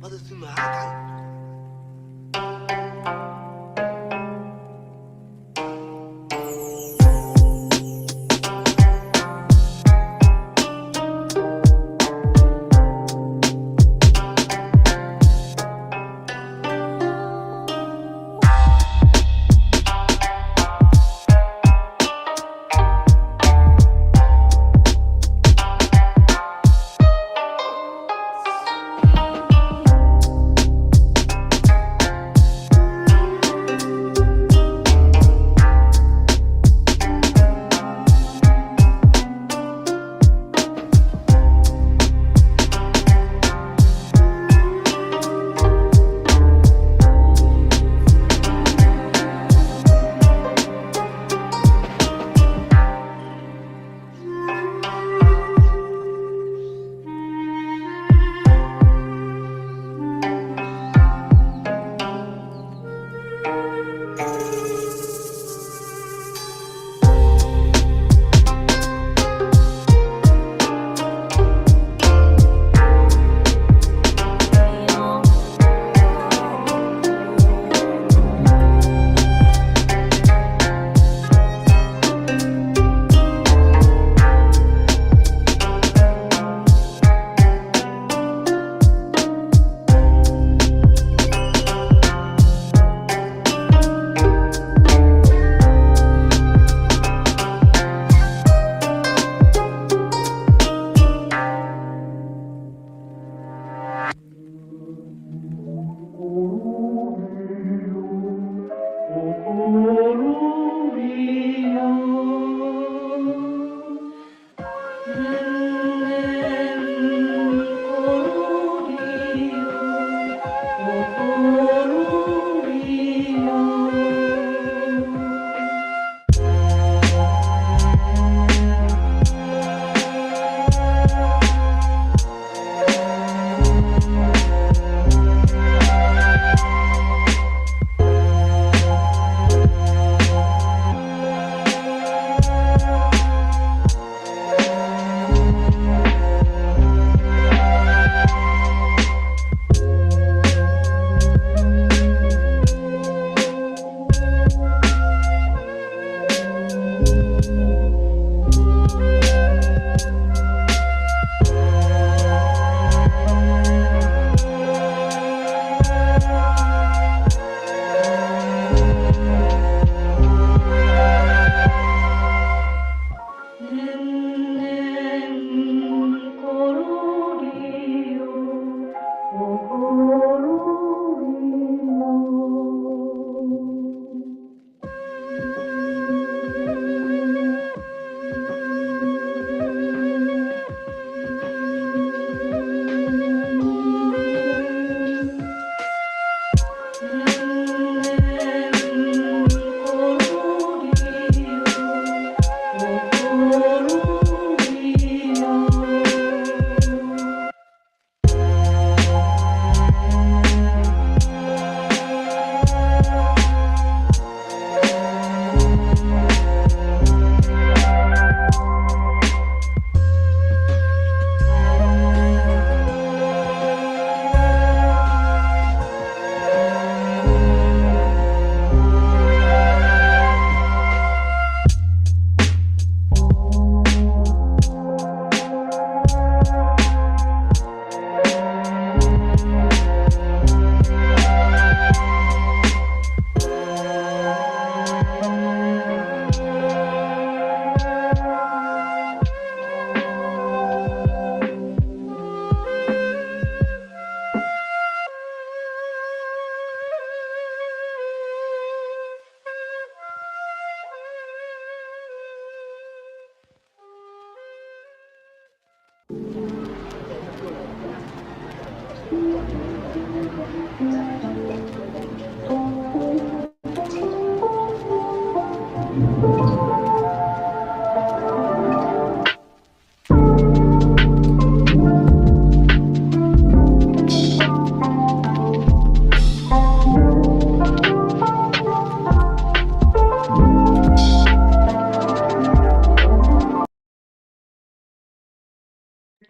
받았으면 하다.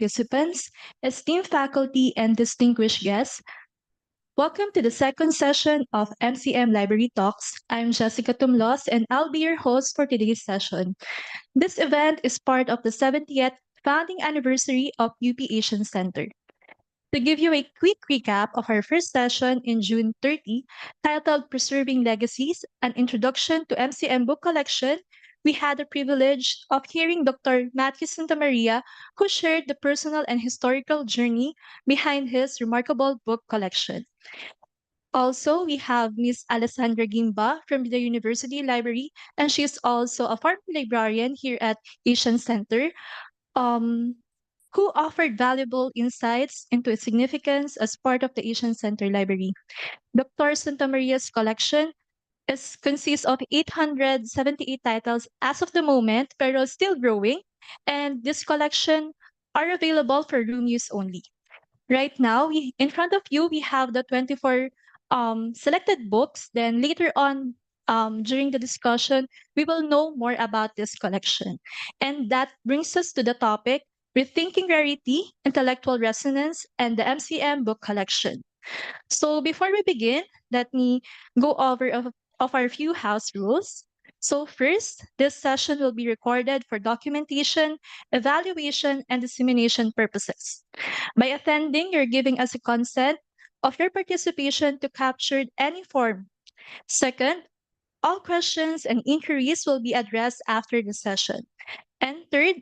Participants, esteemed faculty, and distinguished guests, Welcome to the second session of MCM Library Talks. I'm Jessica Tumlos and I'll be your host for today's session. This event is part of the 70th founding anniversary of UP Asian Center. To give you a quick recap of our first session in June 30, titled Preserving Legacies, an introduction to MCM book collection, we had the privilege of hearing Dr. Matthew Santamaria, who shared the personal and historical journey behind his remarkable book collection. Also, we have Miss Alessandra Gimba from the University Library, and she's also a former librarian here at Asian Center, um, who offered valuable insights into its significance as part of the Asian Center Library. Dr. Santamaria's collection consists of 878 titles as of the moment, pero still growing, and this collection are available for room use only. Right now, in front of you, we have the 24 selected books. Then later on, during the discussion, we will know more about this collection. And that brings us to the topic, Rethinking Rarity, Intellectual Resonance, and the MCM book collection. So before we begin, let me go over of our few house rules. So first, this session will be recorded for documentation, evaluation, and dissemination purposes. By attending, you're giving us a consent of your participation to capture any form. Second, all questions and inquiries will be addressed after the session. And third,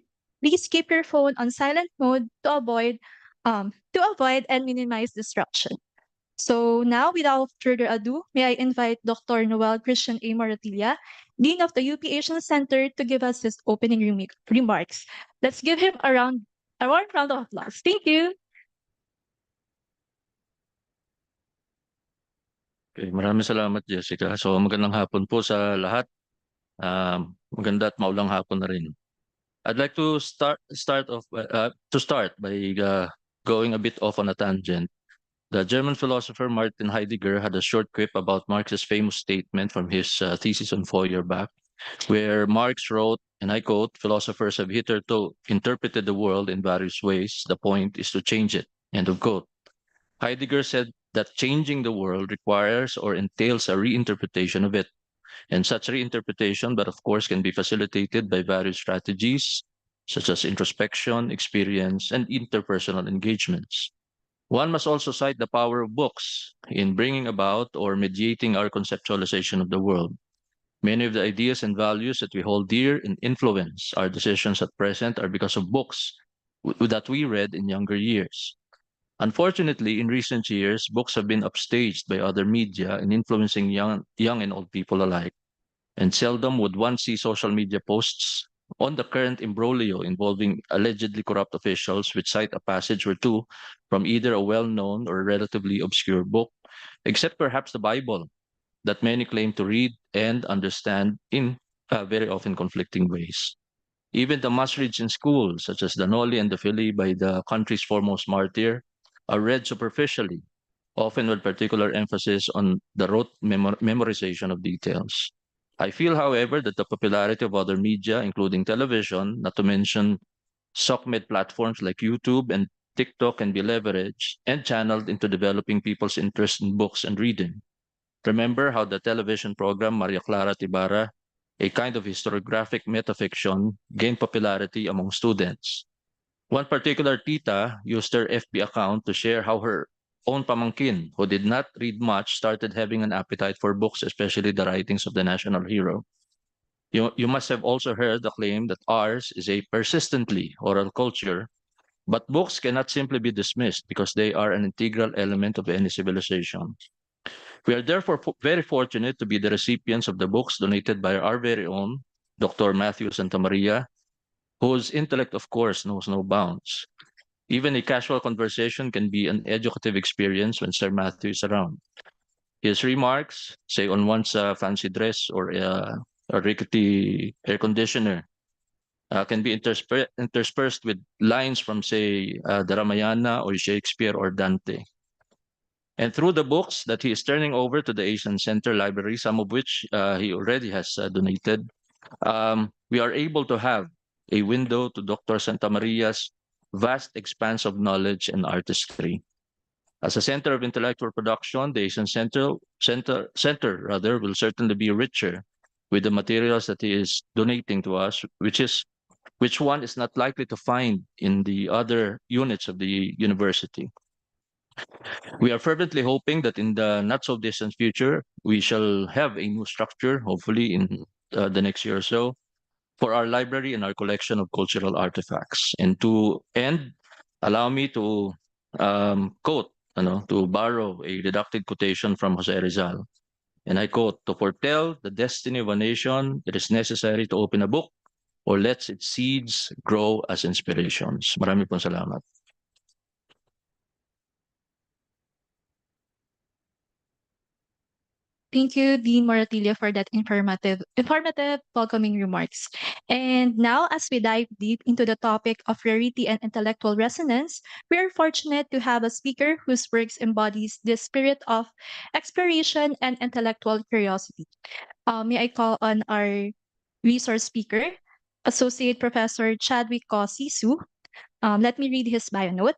please keep your phone on silent mode to avoid and minimize distraction. So now, without further ado, may I invite Dr. Noel Christian A. Moratilla, Dean of the UP Asian Center, to give us his opening remarks. Let's give him a warm round of applause. Thank you. Okay, maraming salamat Jessica. So magandang hapon po sa lahat. Maganda at maulang hapon na rin. I'd like to start by going a bit off on a tangent. The German philosopher Martin Heidegger had a short quip about Marx's famous statement from his thesis on Feuerbach, where Marx wrote, and I quote, "Philosophers have hitherto interpreted the world in various ways. The point is to change it." End of quote. Heidegger said that changing the world requires or entails a reinterpretation of it. And such reinterpretation, but of course, can be facilitated by various strategies such as introspection, experience, and interpersonal engagements. One must also cite the power of books in bringing about or mediating our conceptualization of the world. Many of the ideas and values that we hold dear and influence our decisions at present are because of books that we read in younger years. Unfortunately, in recent years, books have been upstaged by other media in influencing young and old people alike. And seldom would one see social media posts on the current imbroglio involving allegedly corrupt officials which cite a passage or two from either a well-known or relatively obscure book, except perhaps the Bible, that many claim to read and understand in very often conflicting ways. Even the must-reads in schools, such as the Noli and the Fili by the country's foremost martyr, are read superficially, often with particular emphasis on the rote memorization of details. I feel, however, that the popularity of other media, including television, not to mention SOCMED platforms like YouTube and TikTok, can be leveraged and channeled into developing people's interest in books and reading. Remember how the television program Maria Clara Tibara, a kind of historiographic metafiction, gained popularity among students. One particular tita used her FB account to share how her own pamangkin, who did not read much, started having an appetite for books, especially the writings of the national hero. You must have also heard the claim that ours is a persistently oral culture, but books cannot simply be dismissed because they are an integral element of any civilization. We are therefore very fortunate to be the recipients of the books donated by our very own Dr. Matthew Santamaria, whose intellect, of course, knows no bounds. Even a casual conversation can be an educative experience when Sir Matthew is around. His remarks, say on one's fancy dress or a rickety air conditioner, can be interspersed with lines from, say, the Ramayana or Shakespeare or Dante. And through the books that he is turning over to the Asian Center Library, some of which he already has donated, we are able to have a window to Dr. Santa Maria's vast expanse of knowledge and artistry. As a center of intellectual production, the Asian Center rather will certainly be richer with the materials that he is donating to us, which one is not likely to find in the other units of the university. We are fervently hoping that in the not so distant future, we shall have a new structure, hopefully in the next year or so, for our library and our collection of cultural artifacts. And to end, allow me to quote, to borrow a deducted quotation from Jose Rizal. And I quote, "To foretell the destiny of a nation, it is necessary to open a book or let its seeds grow as inspirations." Marami pong salamat. Thank you, Dean Moratilla, for that informative welcoming remarks. And now, as we dive deep into the topic of rarity and intellectual resonance, we are fortunate to have a speaker whose works embodies the spirit of exploration and intellectual curiosity. May I call on our resource speaker, Associate Professor Chadwick Ko Sisu. Let me read his bio note.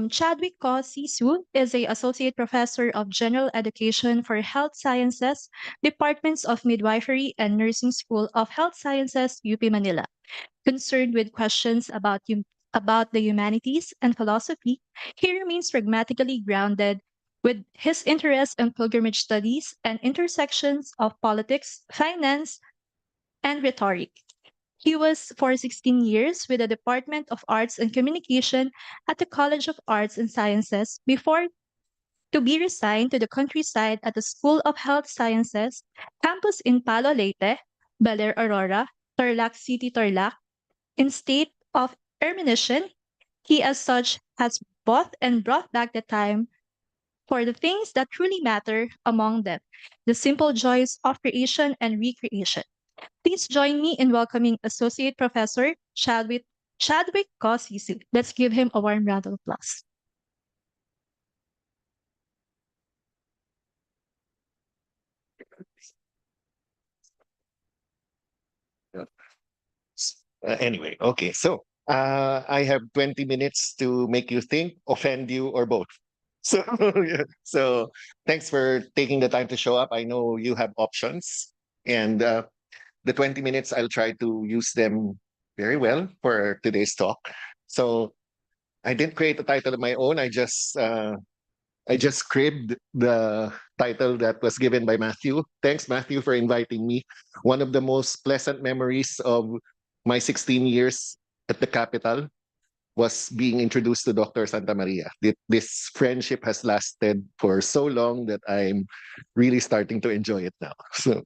Chadwick Ko Sisu is a associate professor of general education for health sciences, departments of midwifery and nursing school of health sciences, UP Manila. Concerned with questions about the humanities and philosophy, he remains pragmatically grounded with his interest in pilgrimage studies and intersections of politics, finance, and rhetoric. He was for 16 years with the Department of Arts and Communication at the College of Arts and Sciences before to be resigned to the countryside at the School of Health Sciences campus in Palo Leyte, Bel Air Aurora, Tarlac City, Tarlac. In state of erminition, he as such has bought and brought back the time for the things that truly matter, among them the simple joys of creation and recreation. Please join me in welcoming Associate Professor Chadwick Kosisu. Let's give him a warm round of applause. Anyway, okay. So I have 20 minutes to make you think, offend you, or both. So, yeah. So thanks for taking the time to show up. I know you have options, and the 20 minutes I'll try to use them very well for today's talk. So I didn't create a title of my own. I just cribbed the title that was given by Matthew. Thanks, Matthew, for inviting me. One of the most pleasant memories of my 16 years at the capital was being introduced to Dr. Santa Maria. This friendship has lasted for so long that I'm really starting to enjoy it now. So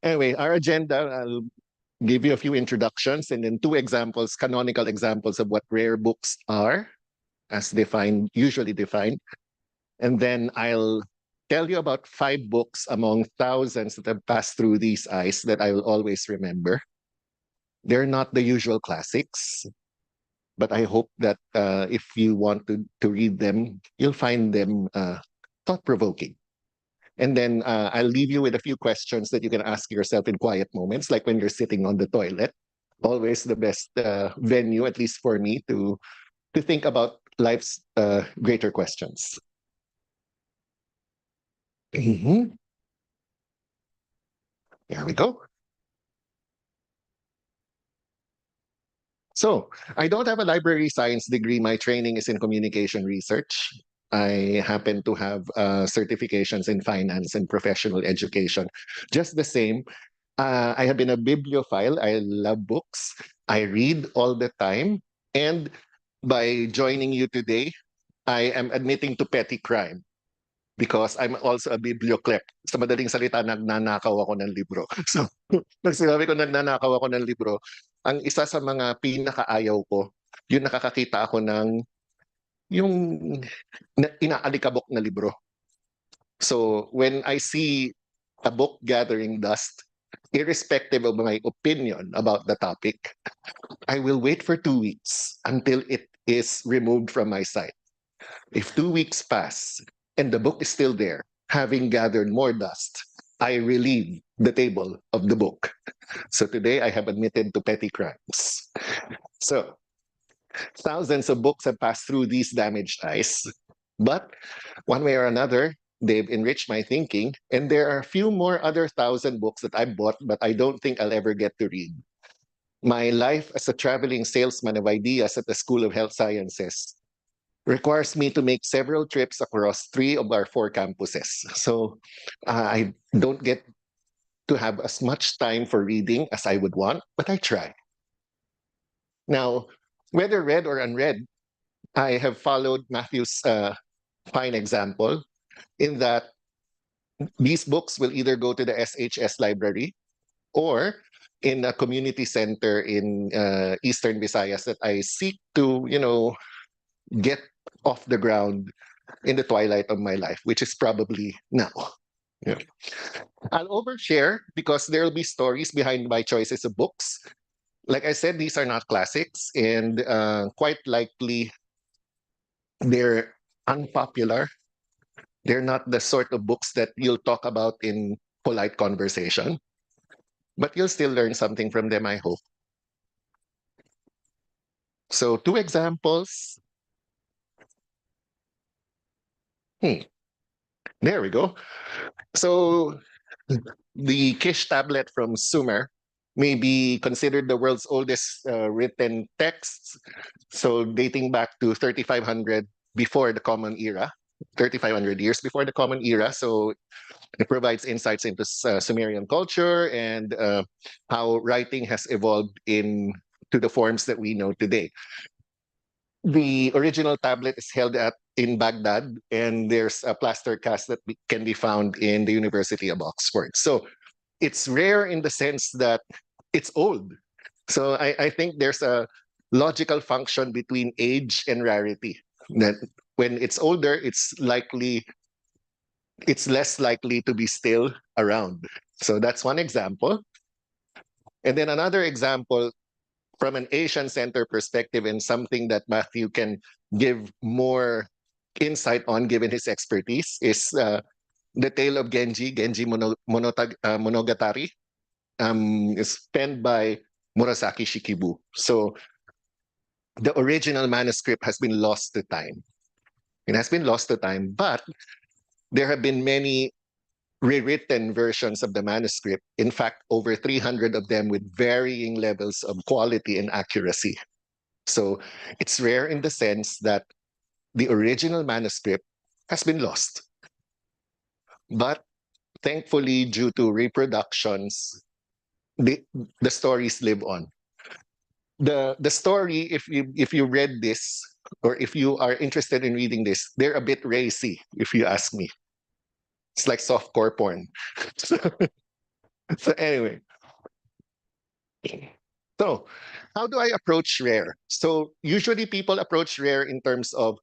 anyway, our agenda, I'll give you a few introductions and then two examples, canonical examples of what rare books are as defined, usually defined. And then I'll tell you about 5 books among thousands that have passed through these eyes that I will always remember. They're not the usual classics, but I hope that if you want to read them, you'll find them thought-provoking. And then I'll leave you with a few questions that you can ask yourself in quiet moments, like when you're sitting on the toilet. Always the best venue, at least for me, to think about life's greater questions. Mhm. There we go. So I don't have a library science degree. My training is in communication research. I happen to have certifications in finance and professional education. Just the same, I have been a bibliophile. I love books. I read all the time. And by joining you today, I am admitting to petty crime because I'm also a biblioclep. Sa madaling salita, nagnanakaw ako ng libro. So, pag sinabi ko nagnanakaw ako ng libro, ang isa sa mga pinakaayaw ko, yung nakakakita ako ng yung inaalikabok na libro. So, when I see a book gathering dust, irrespective of my opinion about the topic, I will wait for 2 weeks until it is removed from my sight. If 2 weeks pass and the book is still there, having gathered more dust, I relieve the table of the book. So today I have admitted to petty crimes. So Thousands of books have passed through these damaged eyes. But one way or another, they've enriched my thinking. And there are a few more other thousand books that I bought, but I don't think I'll ever get to read. My life as a traveling salesman of ideas at the School of Health Sciences requires me to make several trips across 3 of our 4 campuses. So I don't get to have as much time for reading as I would want, but I try. Now, whether read or unread, I have followed Matthew's fine example in that these books will either go to the SHS library or in a community center in Eastern Visayas that I seek to, get off the ground in the twilight of my life, which is probably now. Yeah. I'll overshare because there will be stories behind my choices of books. Like I said, these are not classics, and quite likely they're unpopular. They're not the sort of books that you'll talk about in polite conversation, but you'll still learn something from them, I hope. So, 2 examples. Hmm, there we go. So, the Kish tablet from Sumer may be considered the world's oldest written texts. So, dating back to 3500 before the Common Era, 3500 years before the Common Era. So, it provides insights into Sumerian culture and how writing has evolved to the forms that we know today. The original tablet is held in Baghdad, and there's a plaster cast that can be found in the University of Oxford. So it's rare in the sense that it's old. So I think there's a logical function between age and rarity. That when it's older, it's less likely to be still around. So that's one example. And then another example from an Asian center perspective, and something that Matthew can give more insight on given his expertise, is the tale of Genji Monogatari, is penned by Murasaki Shikibu. So the original manuscript has been lost to time. It has been lost to time, but there have been many rewritten versions of the manuscript. In fact, over 300 of them with varying levels of quality and accuracy. So it's rare in the sense that the original manuscript has been lost. But thankfully, due to reproductions, the, the stories live on. The story, if you read this, or if you are interested in reading this, they're a bit racy, if you ask me. It's like softcore porn. So anyway, so how do I approach rare? So usually people approach rare in terms of,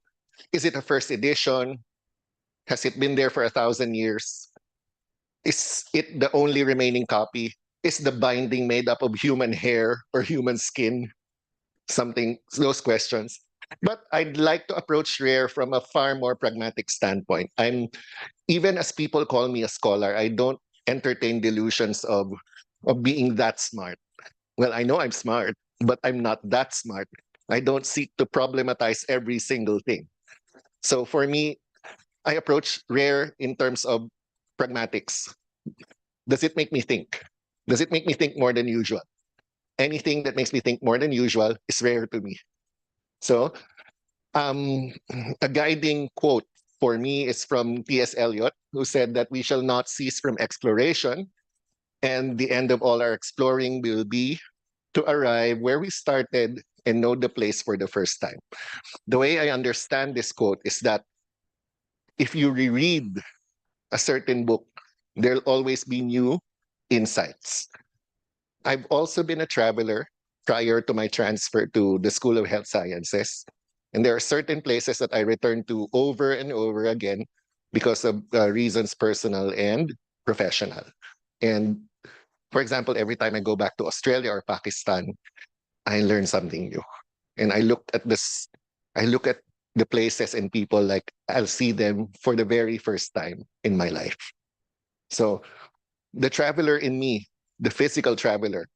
is it a first edition? Has it been there for 1,000 years? Is it the only remaining copy? Is the binding made up of human hair or human skin? Something, those questions. But I'd like to approach rare from a far more pragmatic standpoint. Even as people call me a scholar, I don't entertain delusions of being that smart. Well, I know I'm smart, but I'm not that smart. I don't seek to problematize every single thing. So for me, I approach rare in terms of pragmatics. Does it make me think? Does it make me think more than usual? Anything that makes me think more than usual is rare to me. So, um, a guiding quote for me is from T.S. Eliot, who said that we shall not cease from exploration, and the end of all our exploring will be to arrive where we started and know the place for the first time. The way I understand this quote is that if you reread a certain book, there'll always be new insights. I've also been a traveler prior to my transfer to the School of Health Sciences. And there are certain places that I return to over and over again because of reasons personal and professional. And for example, every time I go back to Australia or Pakistan, I learn something new. And I look at the places and people like I'll see them for the very first time in my life. So the traveler in me, the physical traveler,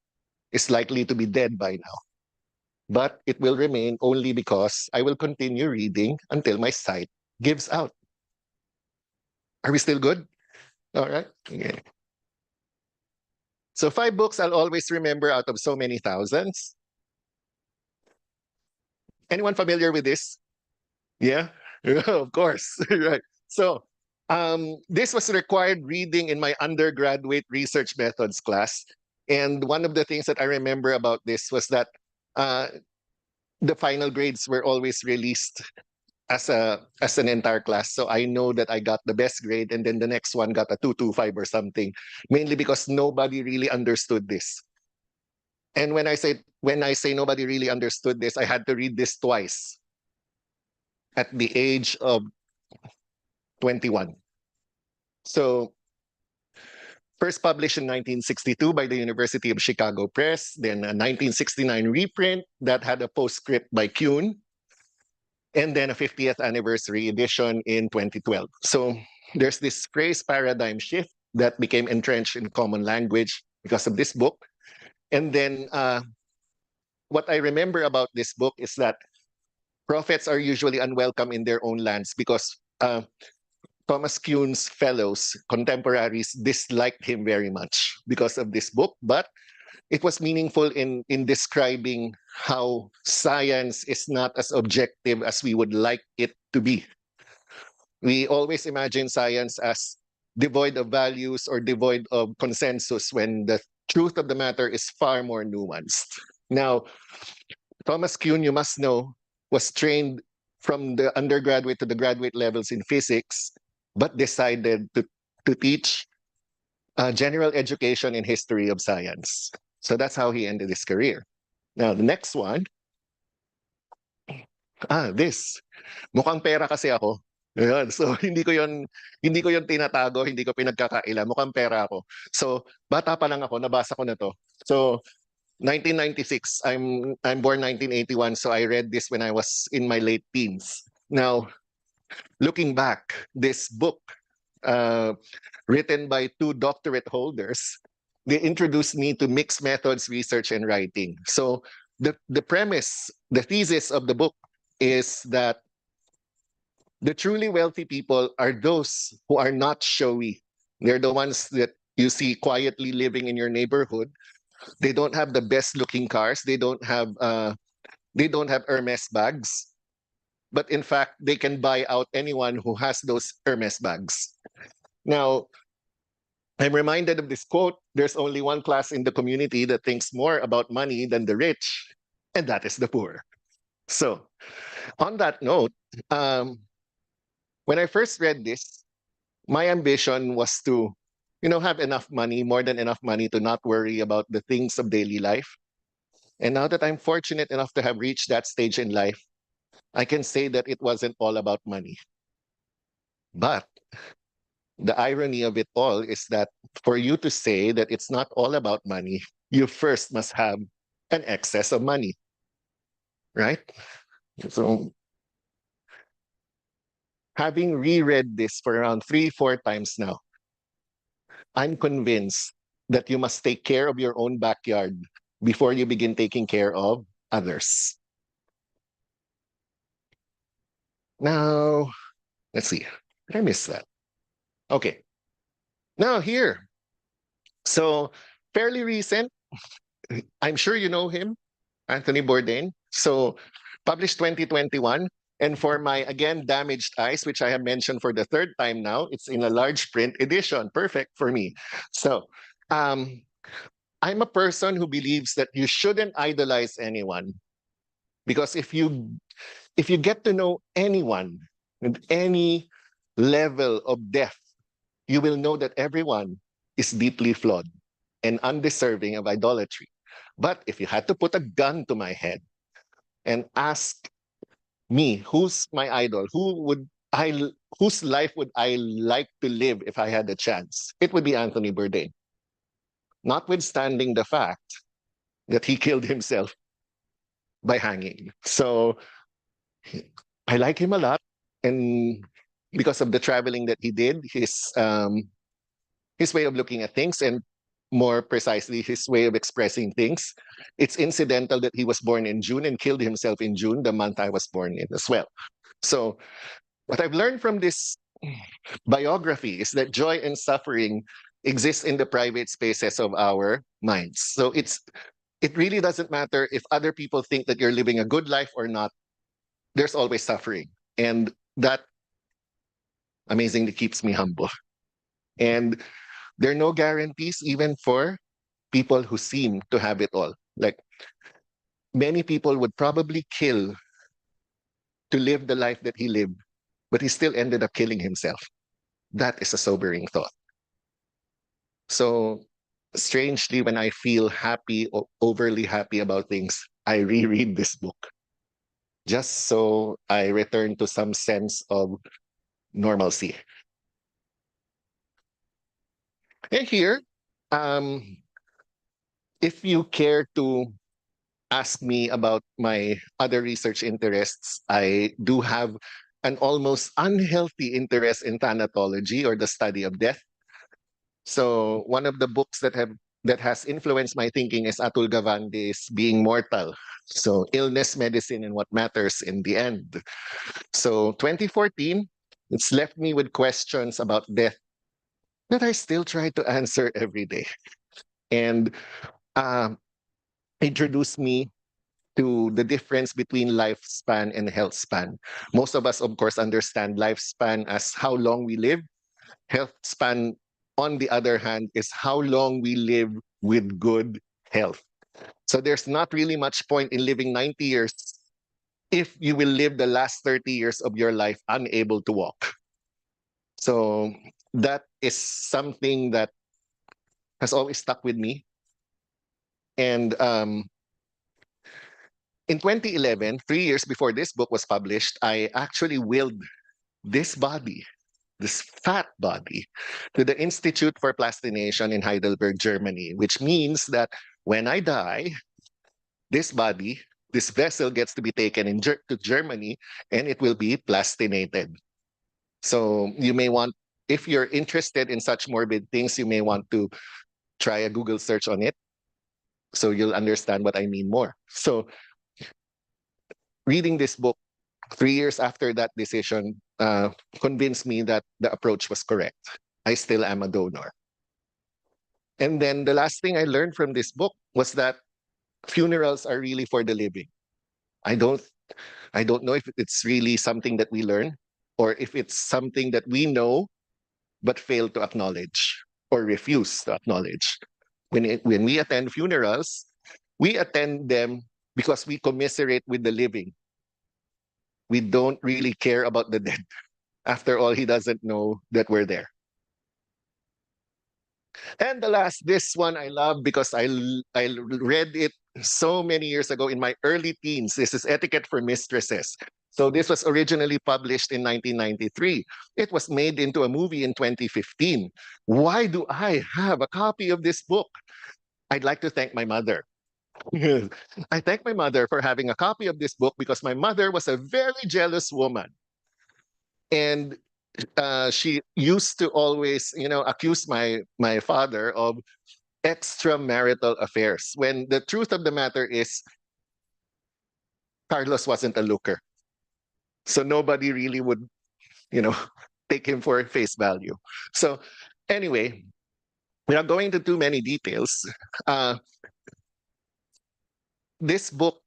is likely to be dead by now. but it will remain only because I will continue reading until my sight gives out. Are we still good? All right. Okay. So 5 books I'll always remember out of so many thousands. Anyone familiar with this? Yeah, of course. Right. So this was required reading in my undergraduate research methods class. And one of the things that I remember about this was that uh, the final grades were always released as an entire class. So I know that I got the best grade, and then the next one got a 225 or something, mainly because nobody really understood this. And when I say nobody really understood this, I had to read this twice at the age of 21. So first published in 1962 by the University of Chicago Press, then a 1969 reprint that had a postscript by Kuhn, and then a 50th anniversary edition in 2012. So there's this phrase paradigm shift that became entrenched in common language because of this book. And then what I remember about this book is that prophets are usually unwelcome in their own lands because Thomas Kuhn's fellows, contemporaries, disliked him very much because of this book. But it was meaningful in describing how science is not as objective as we would like it to be. We always imagine science as devoid of values or devoid of consensus when the truth of the matter is far more nuanced. Now, Thomas Kuhn, you must know, was trained from the undergraduate to the graduate levels in physics, but decided to teach general education in history of science. So that's how he ended his career. Now, the next one, this. Mukhang pera kasi ako. Ayan. So hindi ko yon tinatago, hindi ko pinagkakaila. Mukhang pera ako. So bata pa lang ako, nabasa ko na to. So 1996, I'm born 1981, so I read this when I was in my late teens. Now, looking back, this book uh, written by 2 doctorate holders, they introduced me to mixed methods research and writing. So the premise, the thesis of the book is that the truly wealthy people are those who are not showy. They're the ones that you see quietly living in your neighborhood. They don't have the best looking cars. They don't have Hermes bags. But in fact, they can buy out anyone who has those Hermes bags. Now, I'm reminded of this quote: there's only one class in the community that thinks more about money than the rich, and that is the poor. So, on that note, when I first read this, my ambition was to, have enough money, more than enough money to not worry about the things of daily life. And now that I'm fortunate enough to have reached that stage in life, I can say that it wasn't all about money. But the irony of it all is that for you to say that it's not all about money, you first must have an excess of money, right? So, having reread this for around 3, 4 times now, I'm convinced that you must take care of your own backyard before you begin taking care of others. Now, let's see. Did I miss that? Okay. Now, here. So, fairly recent. I'm sure you know him, Anthony Bourdain. So, published 2021. And for my, again, damaged eyes, which I have mentioned for the third time now, it's in a large print edition. Perfect for me. So, I'm a person who believes that you shouldn't idolize anyone, because if you get to know anyone with any level of depth, you will know that everyone is deeply flawed and undeserving of idolatry. But if you had to put a gun to my head and ask me, who's my idol? Whose life would I like to live if I had a chance? It would be Anthony Bourdain. Notwithstanding the fact that he killed himself by hanging. So I like him a lot, and because of the traveling that he did, his way of looking at things, and more precisely, his way of expressing things. It's incidental that he was born in June and killed himself in June, the month I was born in as well. So, what I've learned from this biography is that joy and suffering exist in the private spaces of our minds. So it really doesn't matter if other people think that you're living a good life or not. There's always suffering, and that amazingly keeps me humble. And there are no guarantees even for people who seem to have it all. Like many people would probably kill to live the life that he lived, but he still ended up killing himself. That is a sobering thought. So strangely, when I feel happy or overly happy about things, I reread this book just so I return to some sense of normalcy. And here, um, if you care to ask me about my other research interests, I do have an almost unhealthy interest in thanatology or the study of death. So one of the books that has influenced my thinking is Atul Gawande's Being Mortal. So illness, medicine, and what matters in the end. So 2014, it's left me with questions about death that I still try to answer every day. And um, introduced me to the difference between lifespan and health span. Most of us, of course, understand lifespan as how long we live. Health span, on the other hand, is how long we live with good health. So there's not really much point in living 90 years if you will live the last 30 years of your life unable to walk. So that is something that has always stuck with me. And in 2011, 3 years before this book was published, I actually willed this body, this fat body, to the Institute for Plastination in Heidelberg, Germany, which means that when I die, this body, this vessel gets to be taken to Germany and it will be plastinated. So you may want, if you're interested in such morbid things, you may want to try a Google search on it so you'll understand what I mean more. So reading this book 3 years after that decision convinced me that the approach was correct. I still am a donor. And then the last thing I learned from this book was that funerals are really for the living. I don't I don't know if it's really something that we learn or if it's something that we know but fail to acknowledge or refuse to acknowledge. When we attend funerals, we attend them because we commiserate with the living. We don't really care about the dead. After all, he doesn't know that we're there. And the last, this one I love because I read it so many years ago in my early teens. This is Etiquette for Mistresses. So this was originally published in 1993. It was made into a movie in 2015. Why do I have a copy of this book? I'd like to thank my mother. I thank my mother for having a copy of this book because my mother was a very jealous woman. And she used to always, accuse my father of extramarital affairs. When the truth of the matter is, Carlos wasn't a looker, so nobody really would, you know, take him for face value. So, anyway, without going into too many details, uh, this book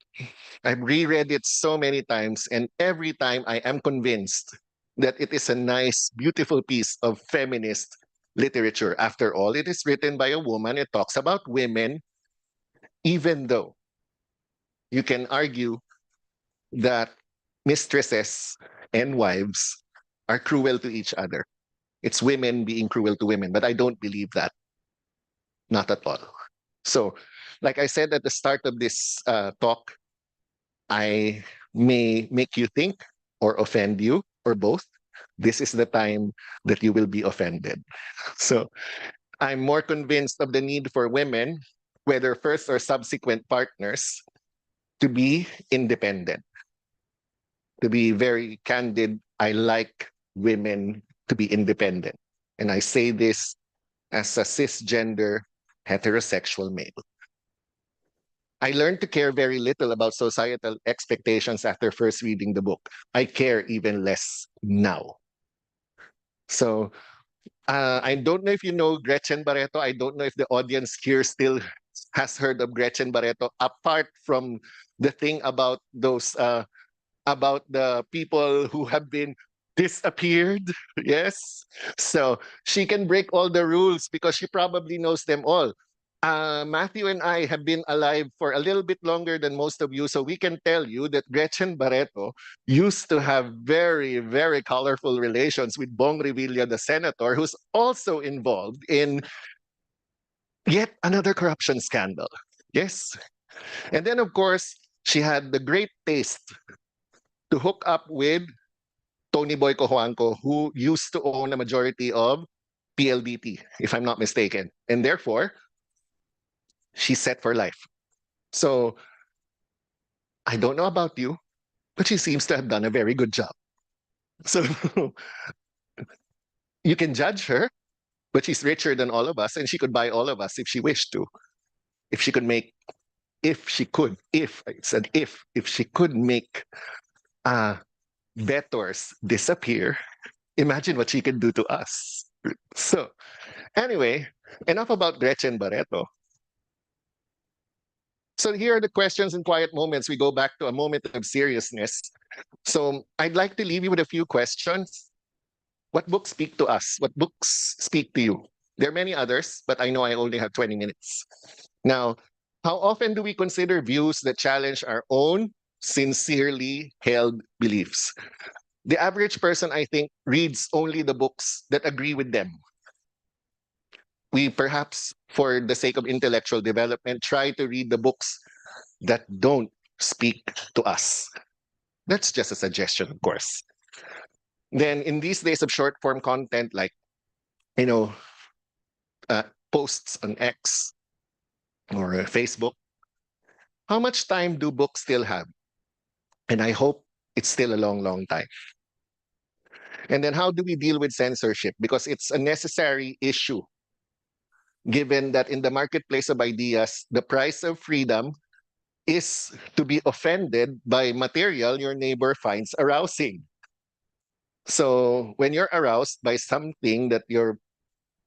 I've reread it so many times, and every time I am convinced that it is a nice, beautiful piece of feminist literature. After all, it is written by a woman. It talks about women, even though you can argue that mistresses and wives are cruel to each other. It's women being cruel to women, but I don't believe that. Not at all. So, like I said at the start of this talk, I may make you think or offend you or both. This is the time that you will be offended. So I'm more convinced of the need for women, whether first or subsequent partners, to be independent. To be very candid, I like women to be independent. And I say this as a cisgender heterosexual male. I learned to care very little about societal expectations after first reading the book. I care even less now. So I don't know if you know Gretchen Barreto. I don't know if the audience here still has heard of Gretchen Barreto, apart from the thing about the people who have been disappeared. Yes. So she can break all the rules because she probably knows them all. Matthew and I have been alive for a little bit longer than most of you, so we can tell you that Gretchen Barreto used to have very, very colorful relations with Bong Revilla, the senator, who's also involved in yet another corruption scandal. Yes. And then, of course, she had the great taste to hook up with Tony Boy Cojuangco, who used to own a majority of PLDT, if I'm not mistaken. And therefore, she's set for life. So I don't know about you, but she seems to have done a very good job. So you can judge her, but she's richer than all of us, and she could buy all of us if she wished to. If she could make, if she could, if I said if she could make bettors disappear, imagine what she can do to us. So anyway, enough about Gretchen Barreto. So here are the questions and quiet moments. We go back to a moment of seriousness. So I'd like to leave you with a few questions. What books speak to us? What books speak to you? There are many others, but I know I only have 20 minutes. Now, how often do we consider views that challenge our own sincerely held beliefs? The average person, I think, reads only the books that agree with them. We perhaps, for the sake of intellectual development, try to read the books that don't speak to us. That's just a suggestion, of course. Then, in these days of short form content, like, you know, posts on X or Facebook, how much time do books still have? And I hope it's still a long, long time. And then, how do we deal with censorship? Because it's a necessary issue, given that in the marketplace of ideas, the price of freedom is to be offended by material your neighbor finds arousing. So when you're aroused by something that your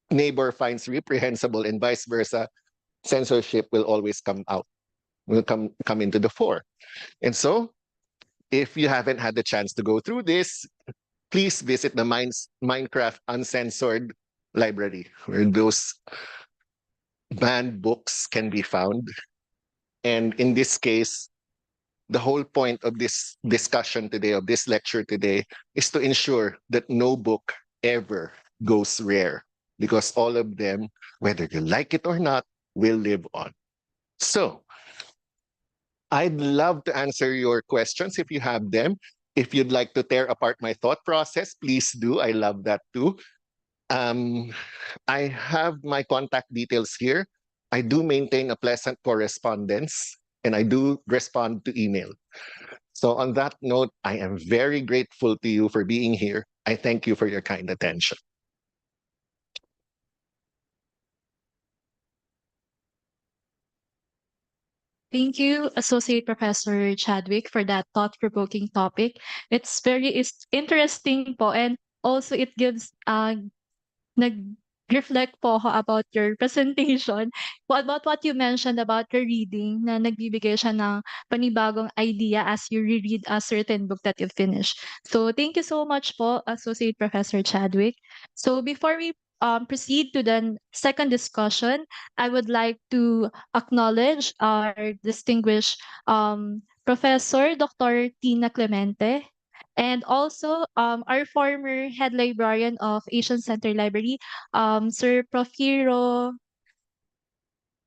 neighbor finds reprehensible and vice versa, censorship will always come out, will come into the fore. And so if you haven't had the chance to go through this, please visit the Minecraft Uncensored library, where those banned books can be found. And in this case, the whole point of this discussion today, of this lecture today, is to ensure that no book ever goes rare, because all of them, whether you like it or not, will live on. So I'd love to answer your questions if you have them. If you'd like to tear apart my thought process, please do. I love that too. Um, I have my contact details here. I do maintain a pleasant correspondence, and I do respond to email. So on that note, I am very grateful to you for being here. I thank you for your kind attention. Thank you, Associate Professor Chadwick, for that thought-provoking topic. It's very interesting po, and also it gives nag-reflect po ako about your presentation. About what you mentioned about your reading, na nagbibigay siya ng panibagong idea as you reread a certain book that you finish. So thank you so much po, Associate Professor Chadwick. So before we proceed to the second discussion, I would like to acknowledge our distinguished Professor Dr. Tina Clemente, and also our former head librarian of Asian Center Library, Sir Profiro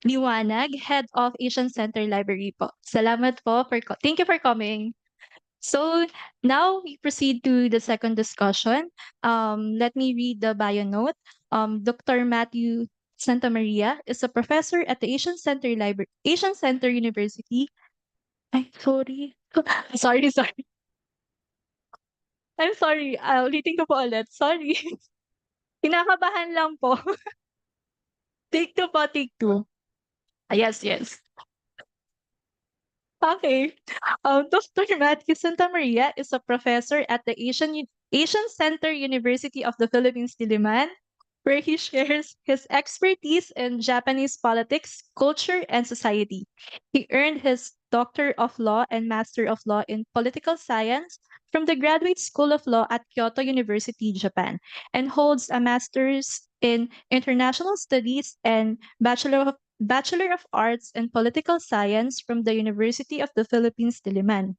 Liwanag, head of Asian Center Library po. Salamat po thank you for coming. So now we proceed to the second discussion. Let me read the bio note. Dr. Matthew Santa Maria is a professor at the Asian Center University. Ay, sorry. sorry. I'm sorry. Ulitin ko po ulit. Sorry. Kinakabahan lang po. Take two po, take two. Yes, yes. Okay. Dr. Matthew Santamaria is a professor at the Asian Center University of the Philippines, Diliman, where he shares his expertise in Japanese politics, culture, and society. He earned his Doctor of Law and Master of Law in Political Science from the Graduate School of Law at Kyoto University, Japan, and holds a Master's in International Studies and Bachelor of Arts in Political Science from the University of the Philippines, Diliman.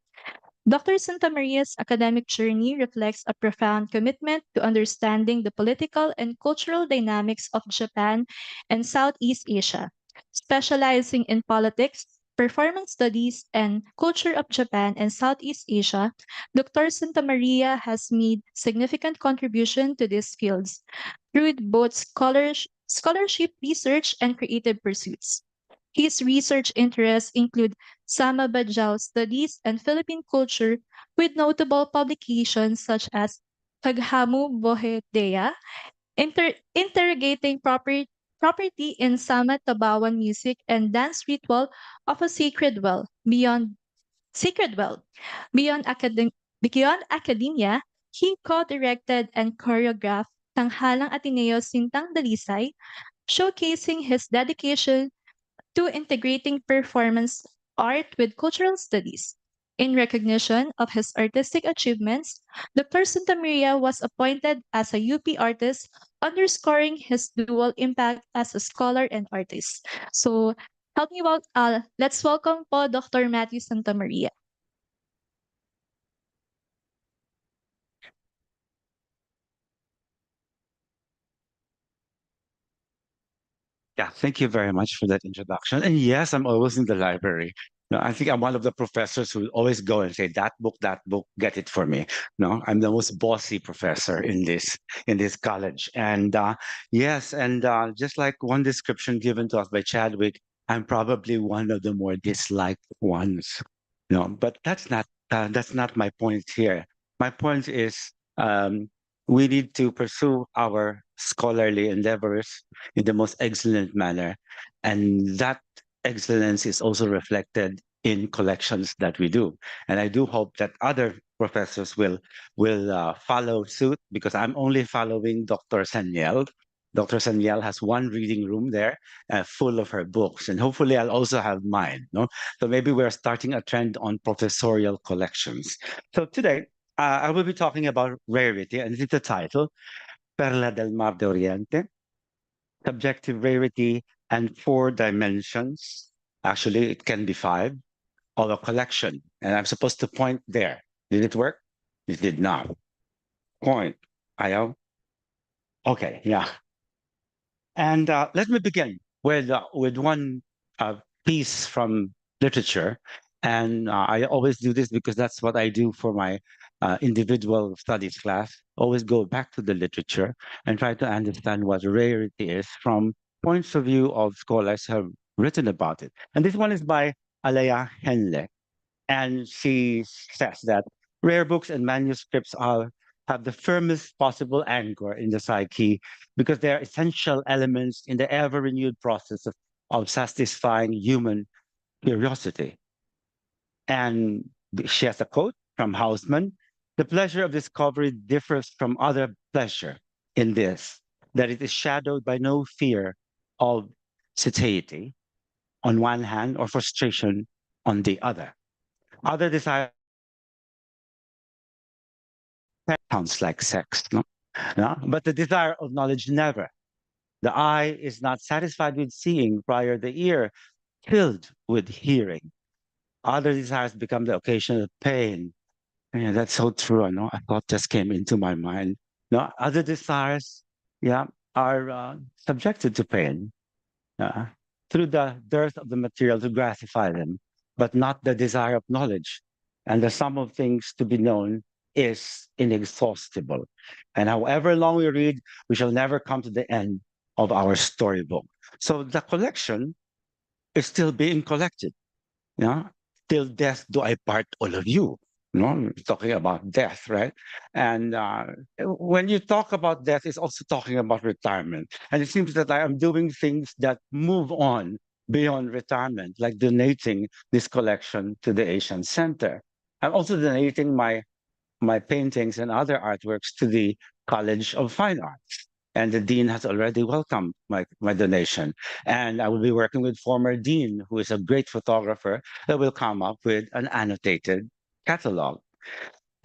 Dr. Santamaria's academic journey reflects a profound commitment to understanding the political and cultural dynamics of Japan and Southeast Asia. Specializing in politics, performance studies, and culture of Japan and Southeast Asia, Dr. Santamaria has made significant contribution to these fields through both scholarship research and creative pursuits. His research interests include Sama Bajau studies and Philippine culture, with notable publications such as Paghamu Bohedea, interrogating property in Sama Tabawan music and dance ritual of a sacred well. Beyond, beyond academia, he co-directed and choreographed Tanghalang Ateneo Sintang Dalisay, showcasing his dedication to integrating performance art with cultural studies. In recognition of his artistic achievements, Dr. Santamaria was appointed as a UP artist, underscoring his dual impact as a scholar and artist. So, let's welcome po Dr. Matthew Santamaria. Yeah, thank you very much for that introduction. And yes, I'm always in the library. No, I think I'm one of the professors who always go and say, that book, get it for me. No, I'm the most bossy professor in this college. And yes, and just like one description given to us by Chadwick, I'm probably one of the more disliked ones. No, but that's not my point here. My point is we need to pursue our scholarly endeavors in the most excellent manner. And that excellence is also reflected in collections that we do. And I do hope that other professors will follow suit because I'm only following Dr. Sanyel. Dr. Sanyel has one reading room there full of her books, and hopefully I'll also have mine. No, so maybe we're starting a trend on professorial collections. So today I will be talking about Rarity, and this is the title, Perla del Mar de Oriente, subjective rarity, and four dimensions. Actually, it can be five of a collection. And I'm supposed to point there. Did it work? It did not. Point. Ayaw? Okay, yeah. And let me begin with one piece from literature. And I always do this because that's what I do for my individual studies class. Always go back to the literature and try to understand what rarity is from points of view of scholars who have written about it. And this one is by Alea Henle. And she says that rare books and manuscripts have the firmest possible anchor in the psyche because they are essential elements in the ever renewed process of satisfying human curiosity. And she has a quote from Hausmann: the pleasure of discovery differs from other pleasure in this, that it is shadowed by no fear of satiety on one hand or frustration on the other. Other desires sounds like sex, no? No? But the desire of knowledge never. The eye is not satisfied with seeing prior the ear, filled with hearing. Other desires become the occasion of pain. Yeah, that's so true. I know. A thought just came into my mind. No, other desires, yeah, are subjected to pain uh, through the dearth of the material to gratify them, but not the desire of knowledge. And the sum of things to be known is inexhaustible. And however long we read, we shall never come to the end of our storybook. So the collection is still being collected. Yeah. Till death do I part all of you. talking about death, right? And when you talk about death, it's also talking about retirement. And it seems that I am doing things that move on beyond retirement, like donating this collection to the Asian Center. I'm also donating my paintings and other artworks to the College of Fine Arts. And the dean has already welcomed my donation. And I will be working with former dean, who is a great photographer, that will come up with an annotated catalog.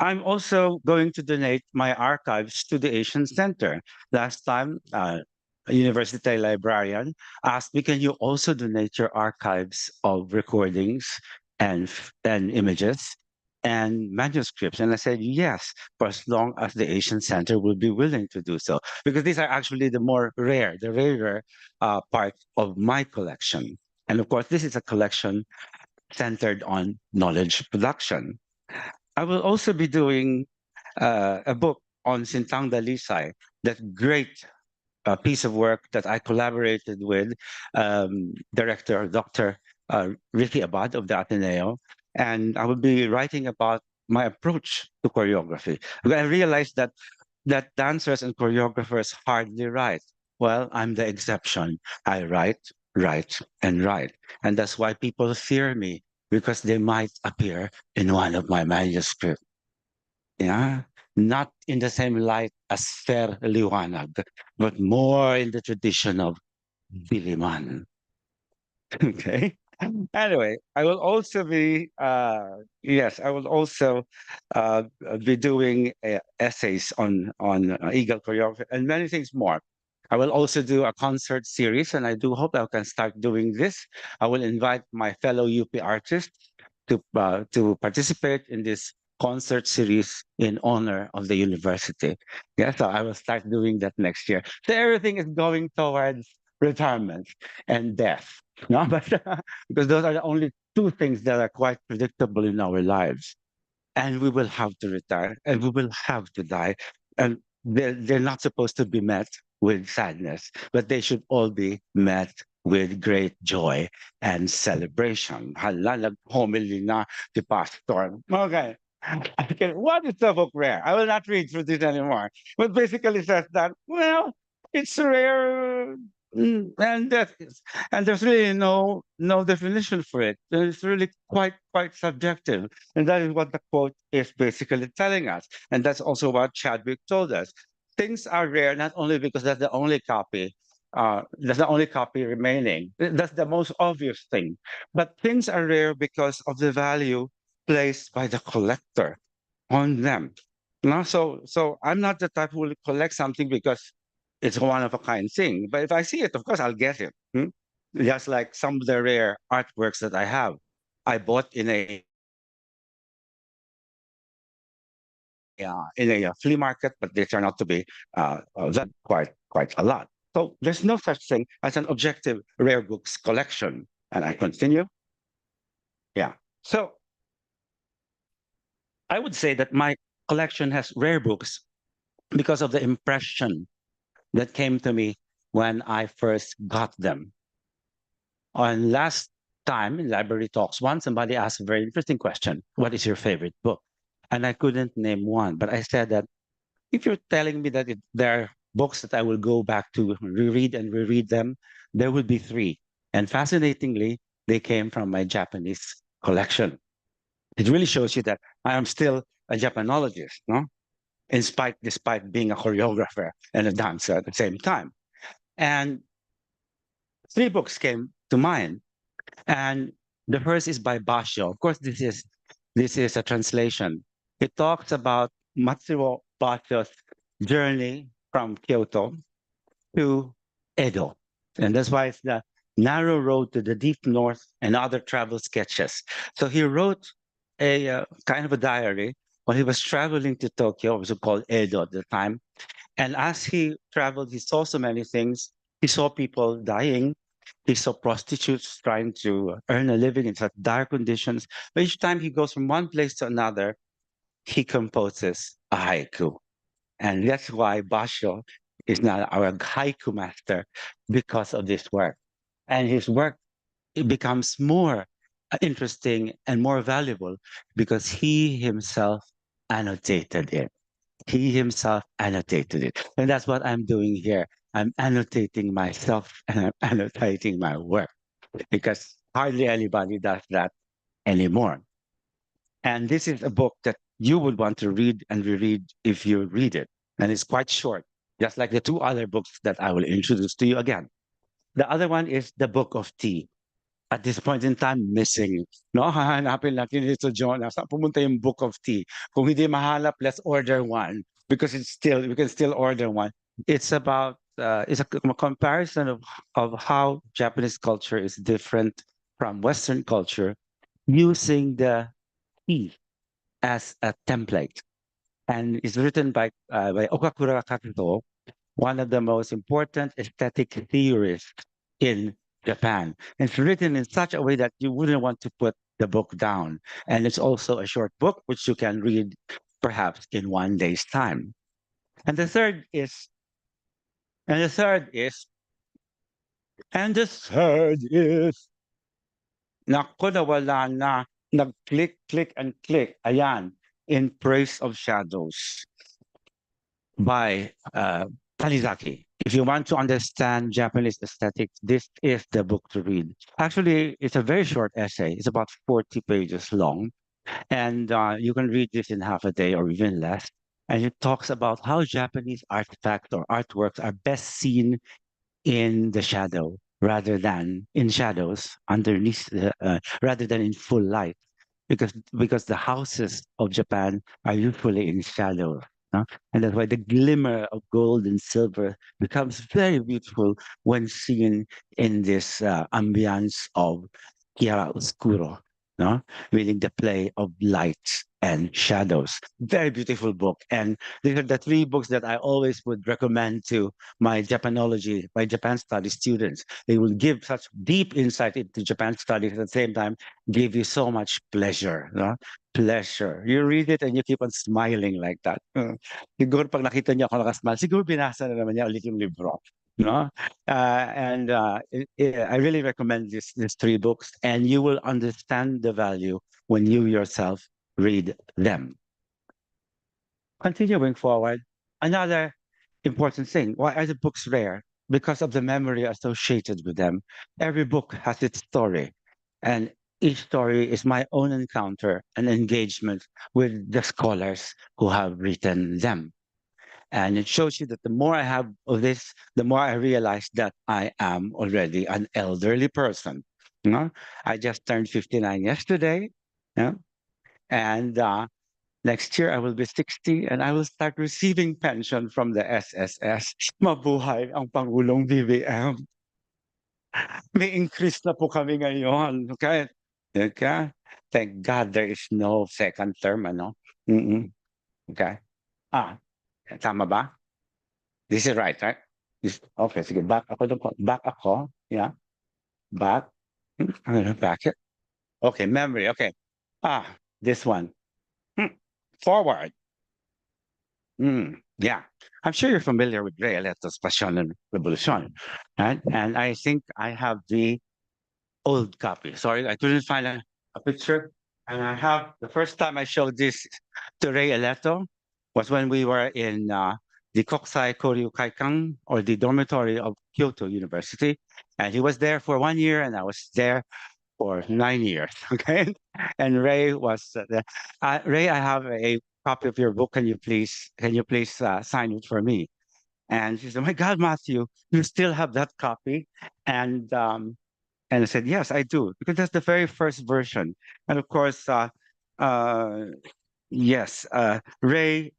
I'm also going to donate my archives to the Asian Center. Last time, a university librarian asked me, can you also donate your archives of recordings and images and manuscripts? And I said, yes, for as long as the Asian Center will be willing to do so, because these are actually the rarer part of my collection. And of course, this is a collection centered on knowledge production. I will also be doing a book on Sintang Dalisay, that great piece of work that I collaborated with director Dr. Ricky Abad of the Ateneo. And I will be writing about my approach to choreography. Because I realized that dancers and choreographers hardly write. Well, I'm the exception. I write, write, and write. And that's why people fear me, because they might appear in one of my manuscripts. Yeah, not in the same light as Fer Liwanag, but more in the tradition of Biliman. Okay. Anyway, I will also be yes, I will also be doing essays on eagle choreography and many things more. I will also do a concert series, and I do hope I can start doing this. I will invite my fellow UP artists to participate in this concert series in honor of the university. Yeah, so I will start doing that next year. So everything is going towards retirement and death. No, but because those are the only two things that are quite predictable in our lives. And we will have to retire and we will have to die. And they're not supposed to be met with sadness, but they should all be met with great joy and celebration. Hala, nag-homily na si Pastor. Okay. Okay, what is the book rare? I will not read through this anymore. But basically says that, well, it's rare. And there's really no definition for it. It's really quite subjective, and that is what the quote is basically telling us. And that's also what Chadwick told us. Things are rare not only because that's the only copy remaining. That's the most obvious thing. But things are rare because of the value placed by the collector on them. No, so I'm not the type who will collect something because it's a one of a kind thing. But if I see it, of course I'll get it. Just like some of the rare artworks that I have, I bought in a flea market, but they turn out to be quite a lot. So there's no such thing as an objective rare books collection. And I continue. Yeah. So I would say that my collection has rare books because of the impression that came to me when I first got them. On last time in Library Talks, once somebody asked a very interesting question: what is your favorite book? And I couldn't name one, but I said that if you're telling me that there are books that I will go back to reread and reread them, there will be three. And fascinatingly, they came from my Japanese collection. It really shows you that I am still a Japanologist, no? Despite being a choreographer and a dancer at the same time. And three books came to mind. And the first is by Basho. Of course, this is a translation. It talks about Matsuo Basho's journey from Kyoto to Edo. And that's why it's the narrow road to the deep north and other travel sketches. So he wrote a kind of a diary when he was traveling to Tokyo, it was called Edo at the time. And as he traveled, he saw so many things. He saw people dying. He saw prostitutes trying to earn a living in such dire conditions. But each time he goes from one place to another, he composes a haiku. And that's why Basho is now our haiku master because of this work. And his work, it becomes more interesting and more valuable because he himself annotated it. He himself annotated it. And that's what I'm doing here. I'm annotating myself and I'm annotating my work because hardly anybody does that anymore. And this is a book that you would want to read and reread if you read it. And it's quite short, just like the two other books that I will introduce to you again. The other one is The Book of Tea. At this point in time, missing. No, hahanapin natin dito, Jonah. Saan pumunta yung Book of Tea? Kung hindi mahanap, let's order one because we can still order one. It's about, it's a comparison of how Japanese culture is different from Western culture using the tea as a template. And it's written by Okakura Kakuto, one of the most important aesthetic theorists in Japan. It's written in such a way that you wouldn't want to put the book down. And it's also a short book, which you can read perhaps in one day's time. And the third is, and the third is, and the third is, naku, nawala na, nag-click, click, and click. Ayan, In Praise of Shadows by Tanizaki. If you want to understand Japanese aesthetics, this is the book to read. Actually, it's a very short essay. It's about 40 pages long. And you can read this in half a day or even less. And it talks about how Japanese artifacts or artworks are best seen in the shadow rather than in full light because the houses of Japan are usually in shadow. No? And that's why the glimmer of gold and silver becomes very beautiful when seen in this ambiance of chiaroscuro, no? Meaning the play of lights and shadows. Very beautiful book. And these are the three books that I always would recommend to my Japan studies students. They will give such deep insight into Japan studies at the same time, give you so much pleasure. No? Pleasure. You read it and you keep on smiling like that. Siguro pag nakita niya ako nakasmile, siguro binasa na naman niya ulit yung libro. No? I really recommend these three books, and you will understand the value when you yourself read them. Continuing forward, another important thing. Why are the books rare? Because of the memory associated with them. Every book has its story, and each story is my own encounter and engagement with the scholars who have written them. And it shows you that the more I have of this, the more I realize that I am already an elderly person. You know? I just turned 59 yesterday. Yeah? And next year I will be 60 and I will start receiving pension from the SSS. Mabuhay ang Pangulong BBM. May increase na po kami ngayon. Okay? Okay? Thank God there is no second term, ano? Okay? Tama ba? This is right, right? Okay, sige. Back ako doon. Back ako. Yeah. Back. I'm gonna back it. Okay, memory. Okay. This one. Forward. Yeah. I'm sure you're familiar with Ray Aleto's Passion and Revolution. Right? And I think I have the old copy. Sorry, I couldn't find a picture. And I have, the first time I showed this to Ray Aleto was when we were in the Kokusai Koryu Kaikan, or the dormitory of Kyoto University. And he was there for 1 year, and I was there for 9 years. Okay. And Ray was there. Ray, I have a copy of your book. Can you please sign it for me? And she said, "My God, Matthew, you still have that copy?" And I said, "Yes, I do," because that's the very first version. And of course, yes, Ray.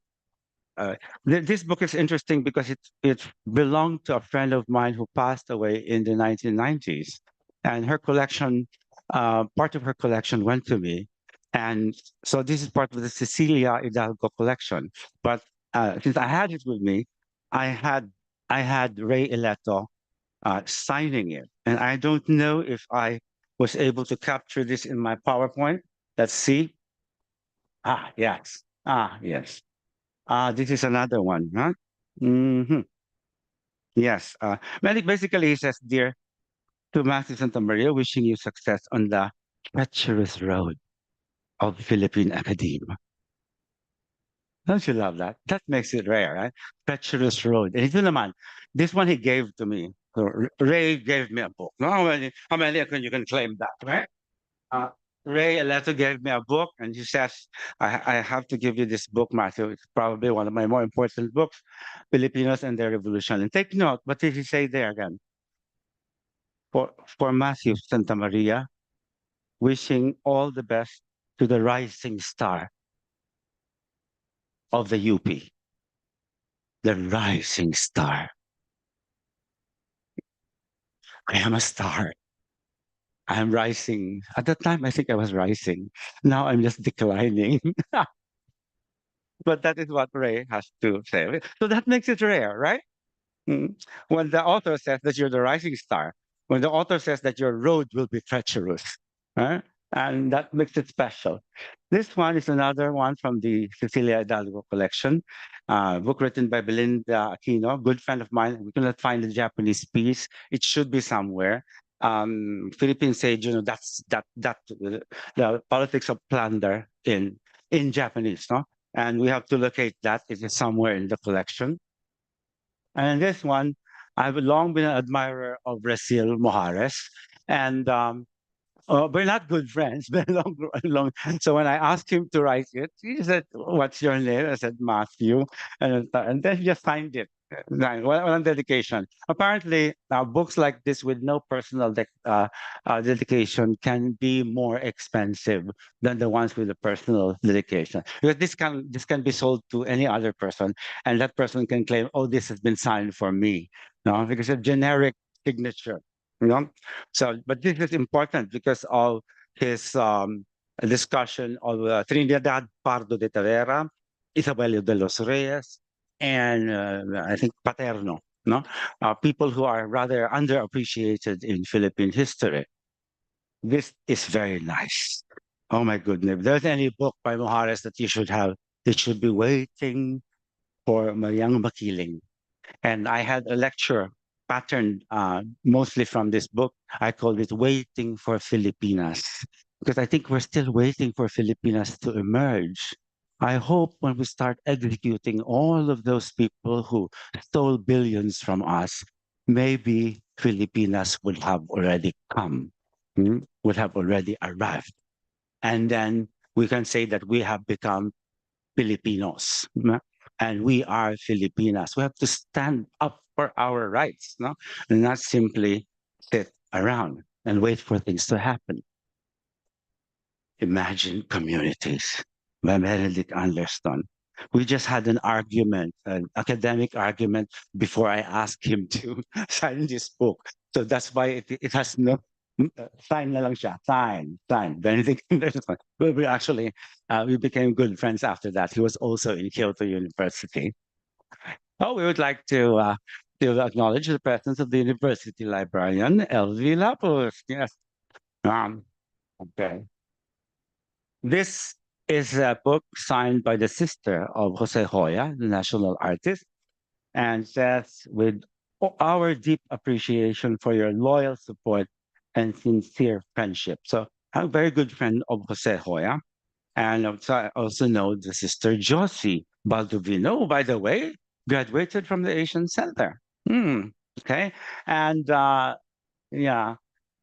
This book is interesting because it belonged to a friend of mine who passed away in the 1990s, and her collection, part of her collection, went to me, and so this is part of the Cecilia Hidalgo collection. But since I had it with me, I had Ray Eleto signing it. And I don't know if I was able to capture this in my PowerPoint. Let's see. Yes. Yes. This is another one, huh? Yes. Basically, he says, "Dear to Matthew Santa Maria, wishing you success on the treacherous road of Philippine academia. Don't you love that? That makes it rare, right? Treacherous road. And ito naman, this one he gave to me. So Ray gave me a book. No, how many you can claim that, right? Uh, Ray Aleto gave me a book, and he says, I have to give you this book, Matthew. It's probably one of my more important books, Filipinos and their Revolution. And take note, what did he say there again? For Matthew Santa Maria, wishing all the best to the rising star of the UP. The rising star. I am a star. I am rising. At that time, I think I was rising. Now I'm just declining. But that is what Ray has to say. So that makes it rare, right? Mm. When the author says that you're the rising star, when the author says that your road will be treacherous, right? And that makes it special. This one is another one from the Cecilia Hidalgo collection, book written by Belinda Aquino, good friend of mine. We cannot find the Japanese piece. It should be somewhere. Philippine sage, the politics of plunder in Japanese, no? And we have to locate that. It is somewhere in the collection. And this one, I've long been an admirer of Rasil Mojares, and we're not good friends, but long. So when I asked him to write it, he said, "What's your name?" I said, "Matthew," and then he just signed it. Walang dedication. Apparently, books like this with no personal dedication can be more expensive than the ones with a personal dedication. Because this can be sold to any other person, and that person can claim, "Oh, this has been signed for me," no, because a generic signature. You know, so, but this is important because of his discussion of Trinidad Pardo de Tavera, Isabel de los Reyes, and I think Paterno, no? People who are rather underappreciated in Philippine history. This is very nice. Oh my goodness. If there's any book by Mojares that you should have, it should be Waiting for Mariang Makiling. And I had a lecture patterned mostly from this book. I called it Waiting for Filipinas because I think we're still waiting for Filipinas to emerge. I hope when we start executing all of those people who stole billions from us, maybe Filipinas would have already come, would have already arrived. And then we can say that we have become Filipinos, no? And we are Filipinas. We have to stand up for our rights, no? And not simply sit around and wait for things to happen. Imagine communities by Benedict Anderson. We just had an argument, an academic argument, before I asked him to sign this book. So that's why it has no sign na lang siya. Sign. Benedict Anderson. Well, we actually we became good friends after that. He was also in Kyoto University. Oh, we would like to acknowledge the presence of the university librarian, Elvi Lapus. Yes. Um, okay. This is a book signed by the sister of Jose Hoya, the national artist, and says, with our deep appreciation for your loyal support and sincere friendship. So I'm a very good friend of Jose Hoya. And I also know the sister Josie Baldovino, who, by the way, graduated from the Asian Center. Okay. And yeah,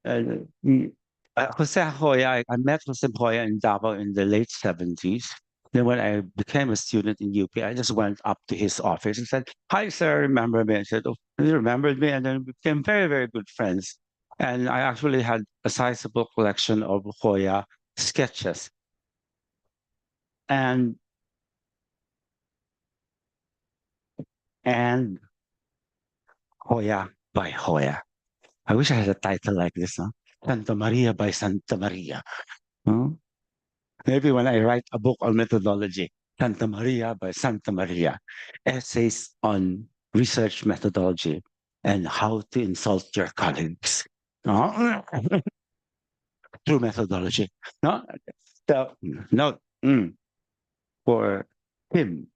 uh, mm, Jose Hoya, I met Jose Hoya in Davao in the late 70s. Then when I became a student in UP, I just went up to his office and said, "Hi, sir, remember me?" I said, "Oh," he remembered me, and then we became very, very good friends. And I actually had a sizable collection of Hoya sketches. And and Hoya by Hoya. I wish I had a title like this, huh? Santa Maria by Santa Maria. Huh? Maybe when I write a book on methodology, Santa Maria by Santa Maria, essays on research methodology and how to insult your colleagues. No? Through methodology. No? So, no, for him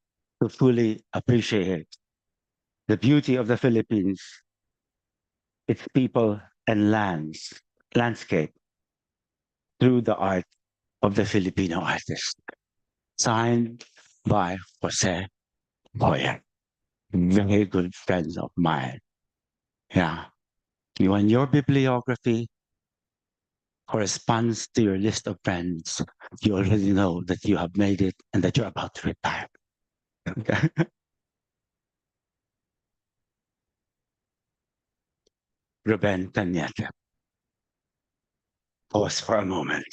to fully appreciate the beauty of the Philippines, its people and landscape. through the art of the Filipino artist. Signed by Jose Boya, very good friend of mine. Yeah. You and your bibliography corresponds to your list of friends. You already know that you have made it and that you're about to retire. Okay. Ruben Cañete. Pause for a moment.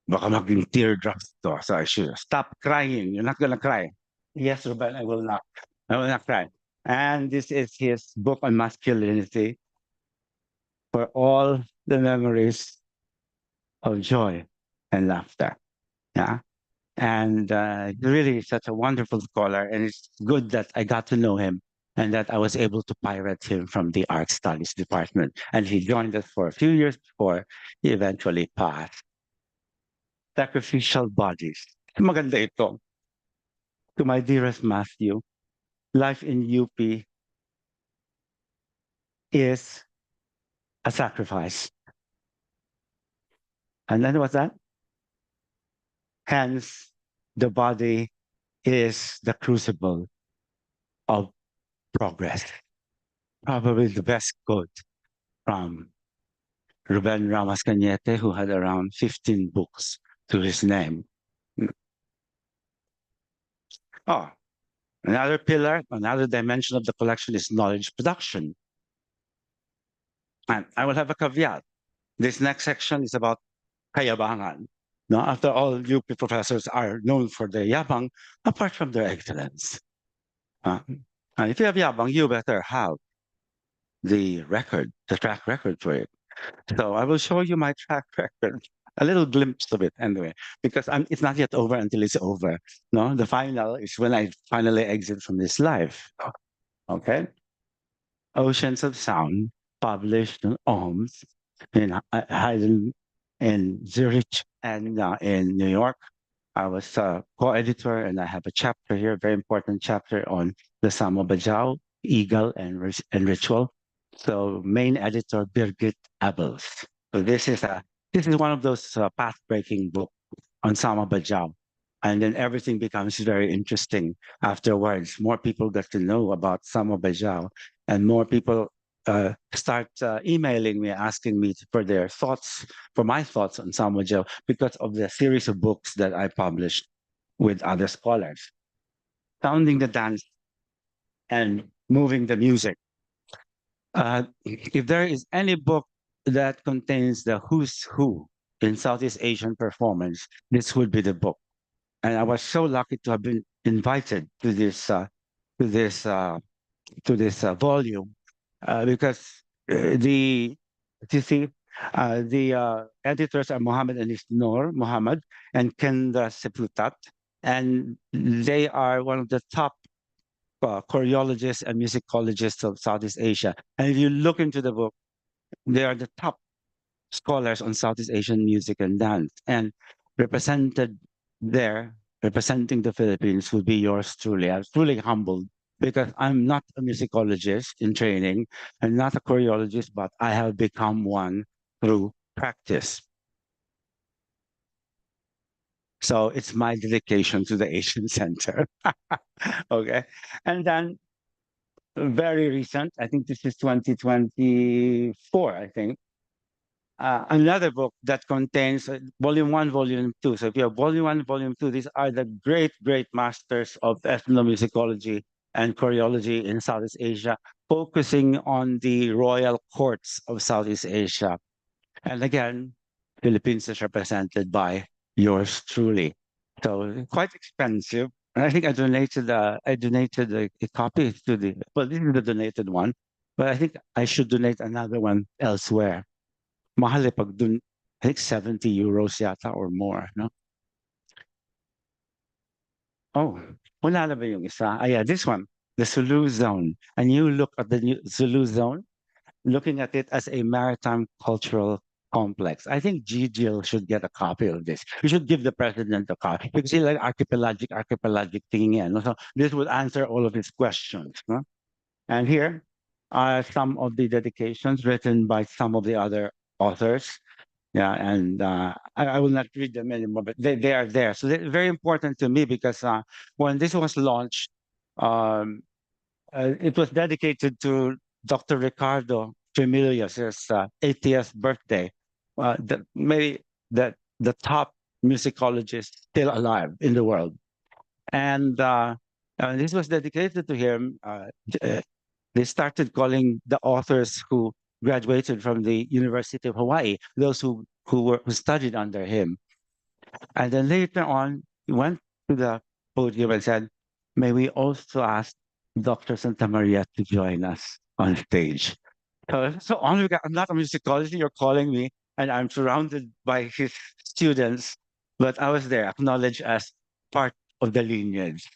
Baka maging teardrops to. So I should stop crying. You're not gonna cry. Yes, Ruben, I will not. I will not cry. And this is his book on masculinity for all the memories of joy and laughter. Yeah. And really such a wonderful scholar. And it's good that I got to know him and that I was able to pirate him from the art studies department. And he joined us for a few years before he eventually passed. Sacrificial bodies. Maganda ito. To my dearest Matthew, life in UP is a sacrifice. And then what's that? Hence, the body is the crucible of progress. Probably the best quote from Ruben Ramos Cañete, who had around 15 books to his name. Oh, another pillar, another dimension of the collection is knowledge production. And I will have a caveat. This next section is about kayabangan. Now, after all, UP professors are known for their yabang, apart from their excellence. And if you have yabang, you better have the record, the track record for it. So I will show you my track record, a little glimpse of it anyway, because it's not yet over until it's over. No, the final is when I finally exit from this life. Okay. Oceans of Sound, published in OMS in Haydn in Zurich and in New York. I was a co-editor and I have a chapter here, a very important chapter on the Samo Bajau, Eagle and Ritual. So main editor Birgit Abels. So this is one of those path-breaking books on Sama Bajau. And then everything becomes very interesting afterwards. More people get to know about Sama Bajau and more people start emailing me, asking me for their thoughts, for my thoughts on Sama Bajau because of the series of books that I published with other scholars. Sounding the dance and moving the music. If there is any book that contains the who's who in Southeast Asian performance, this would be the book. And I was so lucky to have been invited to this volume because the you see the editors are Mohammed and Noor Mohammed and Kenda Seputat, and they are one of the top choreologists and musicologists of Southeast Asia. And if you look into the book, they are the top scholars on Southeast Asian music and dance. And represented there, representing the Philippines, will be yours truly. I'm truly humbled because I'm not a musicologist in training and not a choreologist, but I have become one through practice. So it's my dedication to the Asian Center. Okay. And then very recent, I think this is 2024, I think. Another book that contains volume 1, volume 2. So if you have volume 1, volume 2, these are the great, great masters of ethnomusicology and choreology in Southeast Asia, focusing on the royal courts of Southeast Asia. And again, Philippines is represented by yours truly. So quite expensive. And I think I donated a copy to the, well, this is the donated one, but I think I should donate another one elsewhere. Mahal eh pag dun, I think 70 euros yata or more, no? Oh, wala na ba yung isa? Ah, yeah, this one, the Sulu Zone. And you look at the Sulu Zone, looking at it as a maritime cultural complex. I think GGL should get a copy of this. We should give the president a copy because he like archipelagic thing. No? So this would answer all of his questions. No? And here are some of the dedications written by some of the other authors. Yeah, and I will not read them anymore, but they are there. So they're very important to me because when this was launched, um, it was dedicated to Dr. Ricardo Tremilius' 80th birthday. Maybe the top musicologist still alive in the world. And this was dedicated to him. They started calling the authors who graduated from the University of Hawaii, those who studied under him. And then later on, he went to the podium and said, "May we also ask Dr. Santa Maria to join us on stage?" So on we got, I'm not a musicologist, you're calling me, and I'm surrounded by his students, but I was there, acknowledged as part of the lineage.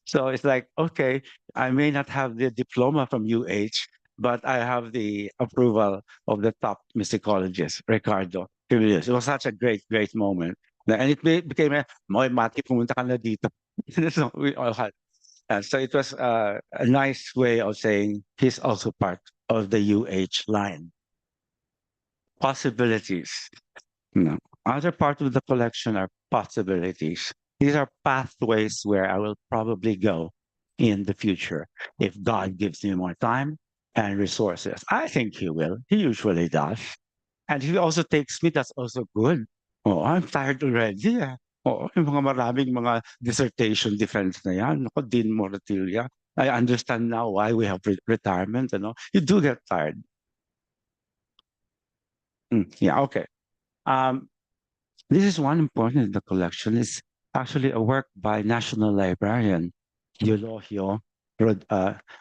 So it's like, okay, I may not have the diploma from UH, but I have the approval of the top musicologist, Ricardo. It was such a great moment. And it became a, Moy Mati, pumunta ka na dito. So we all had. So it was a nice way of saying he's also part of the UH line. Possibilities. No. Other part of the collection are possibilities. These are pathways where I will probably go in the future if God gives me more time and resources. I think He will. He usually does. And if He also takes me, that's also good. Oh, I'm tired already. Oo, yung mga maraming mga dissertation defense na yan. Ako, Dean Moratilla. I understand now why we have retirement. You do get tired. Yeah, okay. Um, this is one important in the collection. It's actually a work by National Librarian Eulogio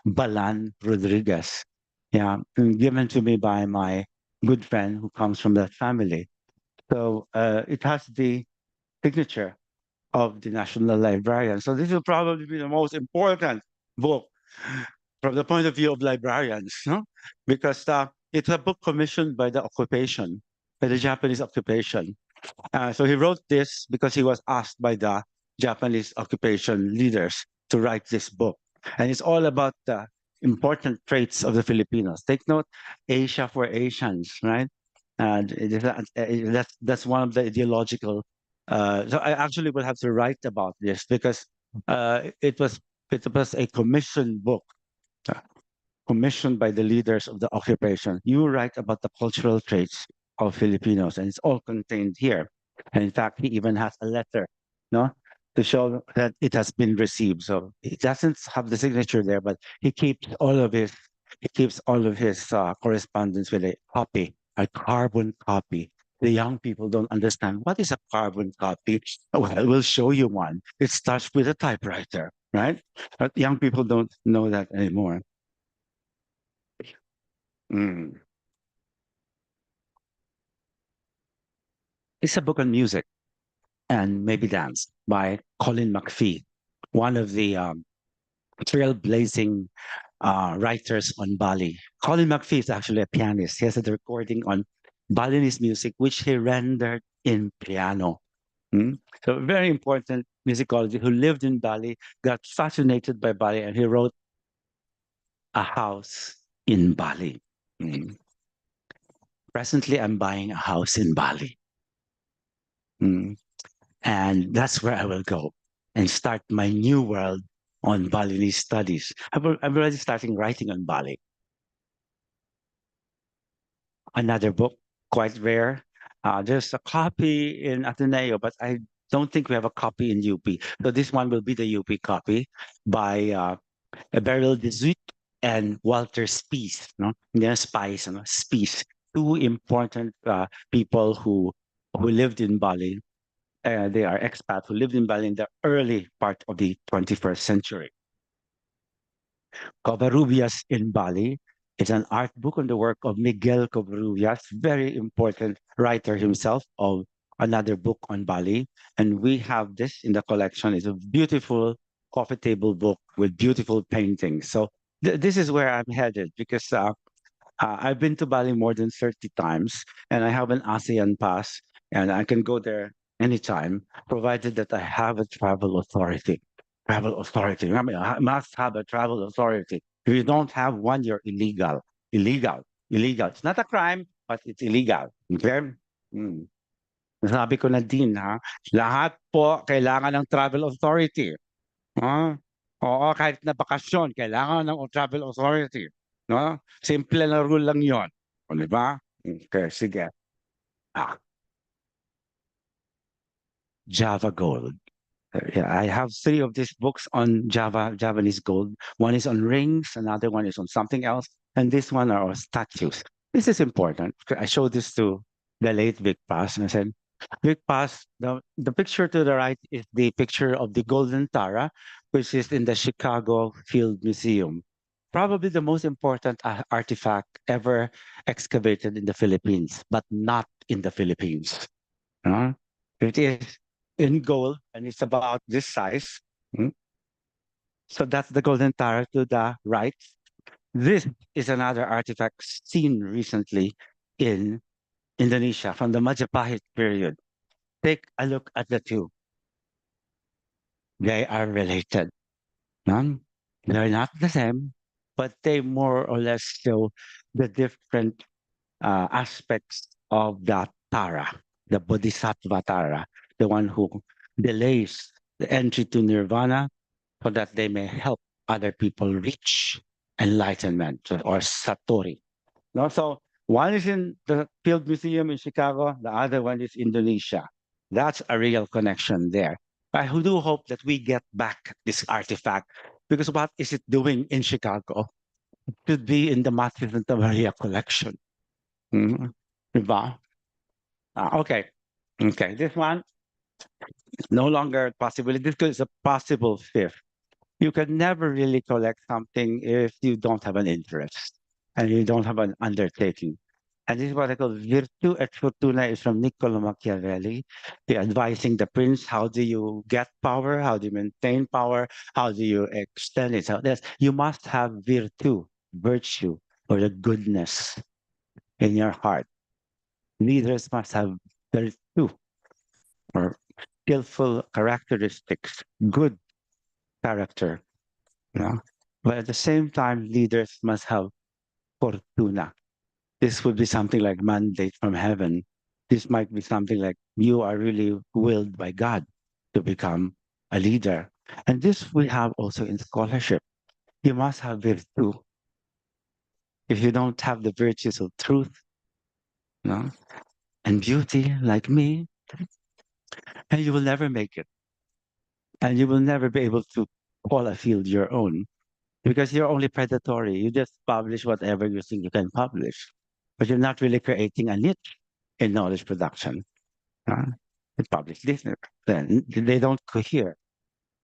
Balan Rodriguez. Yeah, given to me by my good friend who comes from that family. So it has the signature of the National Librarian. So this will probably be the most important book from the point of view of librarians, no? Because it's a book commissioned by the occupation, by the Japanese occupation. So he wrote this because he was asked by the Japanese occupation leaders to write this book. And it's all about the important traits of the Filipinos. Take note, Asia for Asians, right? And that's one of the ideological. So I actually will have to write about this because it was a commissioned book, uh, commissioned by the leaders of the occupation. You write about the cultural traits of Filipinos, and it's all contained here. And in fact, he even has a letter, no, to show that it has been received. So he doesn't have the signature there, but he keeps all of his correspondence with a copy, a carbon copy. The young people don't understand what is a carbon copy. Well, we'll show you one. It starts with a typewriter, right? But young people don't know that anymore. Mm. It's a book on music and maybe dance by Colin McPhee, one of the trailblazing writers on Bali. Colin McPhee is actually a pianist. He has a recording on Balinese music, which he rendered in piano. So very important musicologist who lived in Bali, got fascinated by Bali, and he wrote A House in Bali. Mm. Presently, I'm buying a house in Bali. Mm. And that's where I will go and start my new world on Balinese studies. I'm already starting writing on Bali. Another book, quite rare. There's a copy in Ateneo, but I don't think we have a copy in UP. So this one will be the UP copy by Beryl Desuit and Walter Spies. No, yeah, Spies, no? Spies, two important people who lived in Bali. They are expats who lived in Bali in the early part of the 21st century. Covarrubias in Bali is an art book on the work of Miguel Covarrubias, very important writer himself of another book on Bali. And we have this in the collection. It's a beautiful coffee table book with beautiful paintings. So this is where I'm headed because I've been to Bali more than 30 times and I have an ASEAN pass and I can go there anytime, provided that I have a travel authority. Travel authority. I mean, I must have a travel authority. If you don't have one, you're illegal. Illegal. Illegal. It's not a crime, but it's illegal. Okay? Hmm. Sabi ko na din, ha, lahat po kailangan ng travel authority. Ah, oo, kahit na bakasyon, kailangan ng travel authority. No? Simple na rule lang yon. O, di ba? Okay, sige. Ah, Java Gold. Yeah, I have three of these books on Javanese gold. One is on rings, another one is on something else, and this one are on statues. This is important. I showed this to the late Vic Pass, and I said, Vic Pass, the picture to the right is the picture of the Golden Tara, which is in the Chicago Field Museum. Probably the most important artifact ever excavated in the Philippines, but not in the Philippines. Uh, It is in gold and it's about this size. Mm. So that's the Golden Tara to the right. This is another artifact seen recently in Indonesia from the Majapahit period. Take a look at the two. They are related. No? They're not the same, but they more or less show the different aspects of that Tara, the Bodhisattva Tara, the one who delays the entry to nirvana so that they may help other people reach enlightenment or satori. No, so one is in the Field Museum in Chicago, the other one is Indonesia. That's a real connection there. I do hope that we get back this artifact because what is it doing in Chicago? It should be in the Matthew Santa Maria collection. Mhm. Diba? Okay. Okay. This one is no longer possible. This is a possible fifth. You can never really collect something if you don't have an interest and you don't have an undertaking. And this is what I call virtu et fortuna is from Niccolo Machiavelli. He advising the prince, how do you get power? How do you maintain power? How do you extend it? So yes, you must have virtue, or the goodness in your heart. Leaders must have virtue or skillful characteristics, good character. You know? But at the same time, leaders must have fortuna. This would be something like mandate from heaven. This might be something like you are really willed by God to become a leader. And this we have also in scholarship. You must have virtue. If you don't have the virtues of truth, you know, and beauty like me, and you will never make it. And you will never be able to call a field your own because you're only predatory. You just publish whatever you think you can publish, but you're not really creating a niche in knowledge production. Uh, you publish this, then they don't cohere.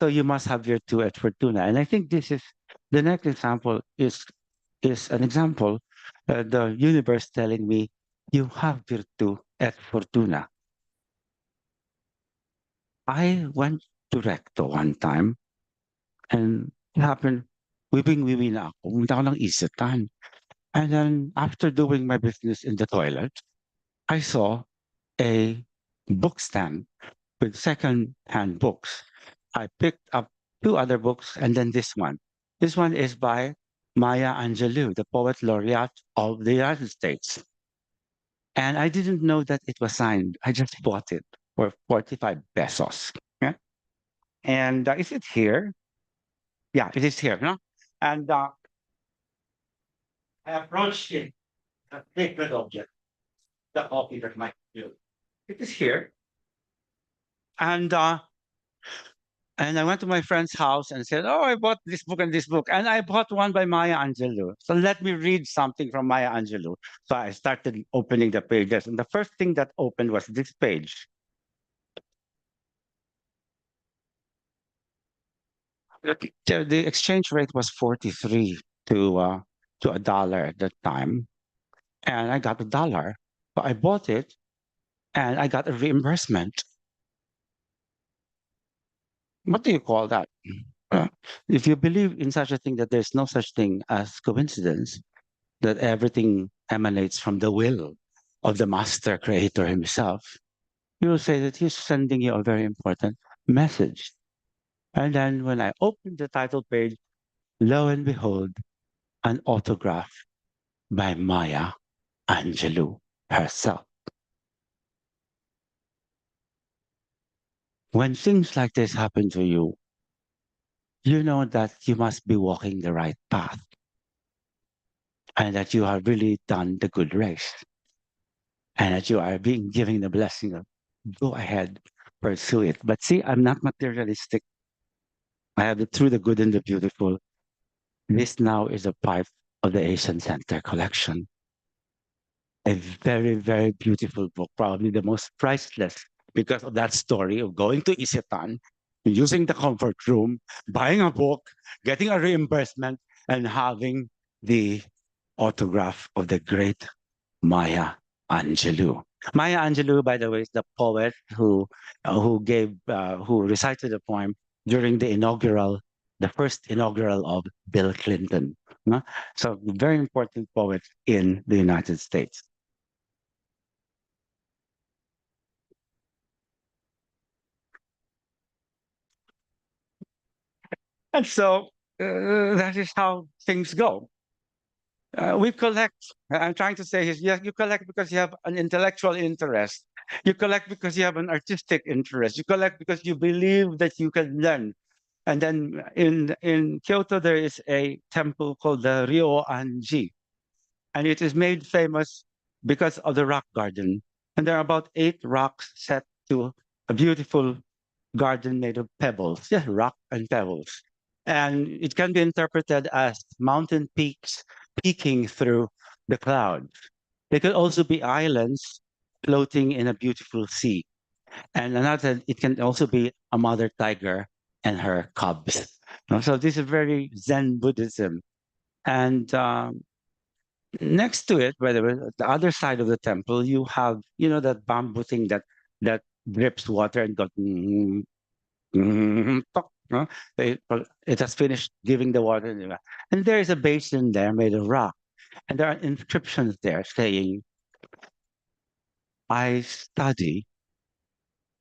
So you must have virtue et fortuna. And I think this is the next example is an example, the universe telling me you have virtue et fortuna. I went to Recto one time and it happened, wiwing-wiwi na ako. Pumunta ako ng Isitan. And then after doing my business in the toilet, I saw a book stand with second-hand books. I picked up two other books and then this one. This one is by Maya Angelou, the poet laureate of the United States. And I didn't know that it was signed. I just bought it for 45 pesos. Yeah? And is it here? Yeah, it is here. No? And I approached it, a sacred object, the copy that might do. It is here. And I went to my friend's house and said, "Oh, I bought this book and this book." And I bought one by Maya Angelou. So let me read something from Maya Angelou. So I started opening the pages. And the first thing that opened was this page. The exchange rate was 43 to a dollar at that time. And I got $1. So I bought it and I got a reimbursement. What do you call that? Uh, if you believe in such a thing that there's no such thing as coincidence, that everything emanates from the will of the master creator himself, you will say that he's sending you a very important message. And then when I opened the title page, lo and behold, an autograph by Maya Angelou herself. when things like this happen to you, you know that you must be walking the right path and that you have really done the good race and that you are being given the blessing of go ahead, pursue it. But see, I'm not materialistic. I have the true, the good, and the beautiful. This now is a part of the Asian Center collection. A very, very beautiful book, probably the most priceless because of that story of going to Isetan, using the comfort room, buying a book, getting a reimbursement, and having the autograph of the great Maya Angelou. Maya Angelou, by the way, is the poet who recited the poem during the first inaugural of Bill Clinton. No? So, very important poet in the United States. And so that is how things go. We collect. I'm trying to say is, yes, you collect because you have an intellectual interest. You collect because you have an artistic interest. You collect because you believe that you can learn. And then in Kyoto, there is a temple called the Ryoanji, and it is made famous because of the rock garden. And there are about 8 rocks set to a beautiful garden made of pebbles, yeah, rock and pebbles. And it can be interpreted as mountain peaks peeking through the clouds. They could also be islands floating in a beautiful sea. And another, it can also be a mother tiger and her cubs. So this is very Zen Buddhism. And next to it, by the way, the other side of the temple, you have, that bamboo thing that drips water and got tok, no? It has finished giving the water. And there is a basin there made of rock. And there are inscriptions there saying, I study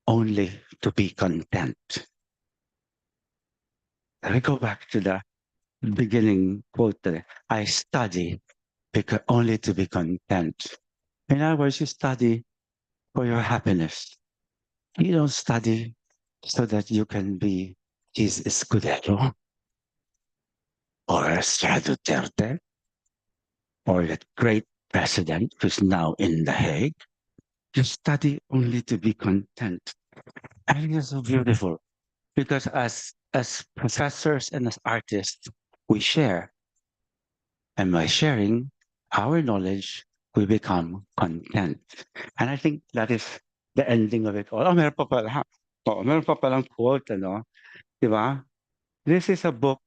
only to be content. Let me go back to the beginning quote there. I study because only to be content. In other words, you study for your happiness. You don't study so that you can be his escudero or Sra Duterte or that great president who's now in The Hague. You study only to be content. I think it's so beautiful because as professors and as artists, we share. And by sharing our knowledge, we become content. And I think that is the ending of it all. Oh, meron pa pala. Oh, meron pa palang quote, ano? Diba? This is a book,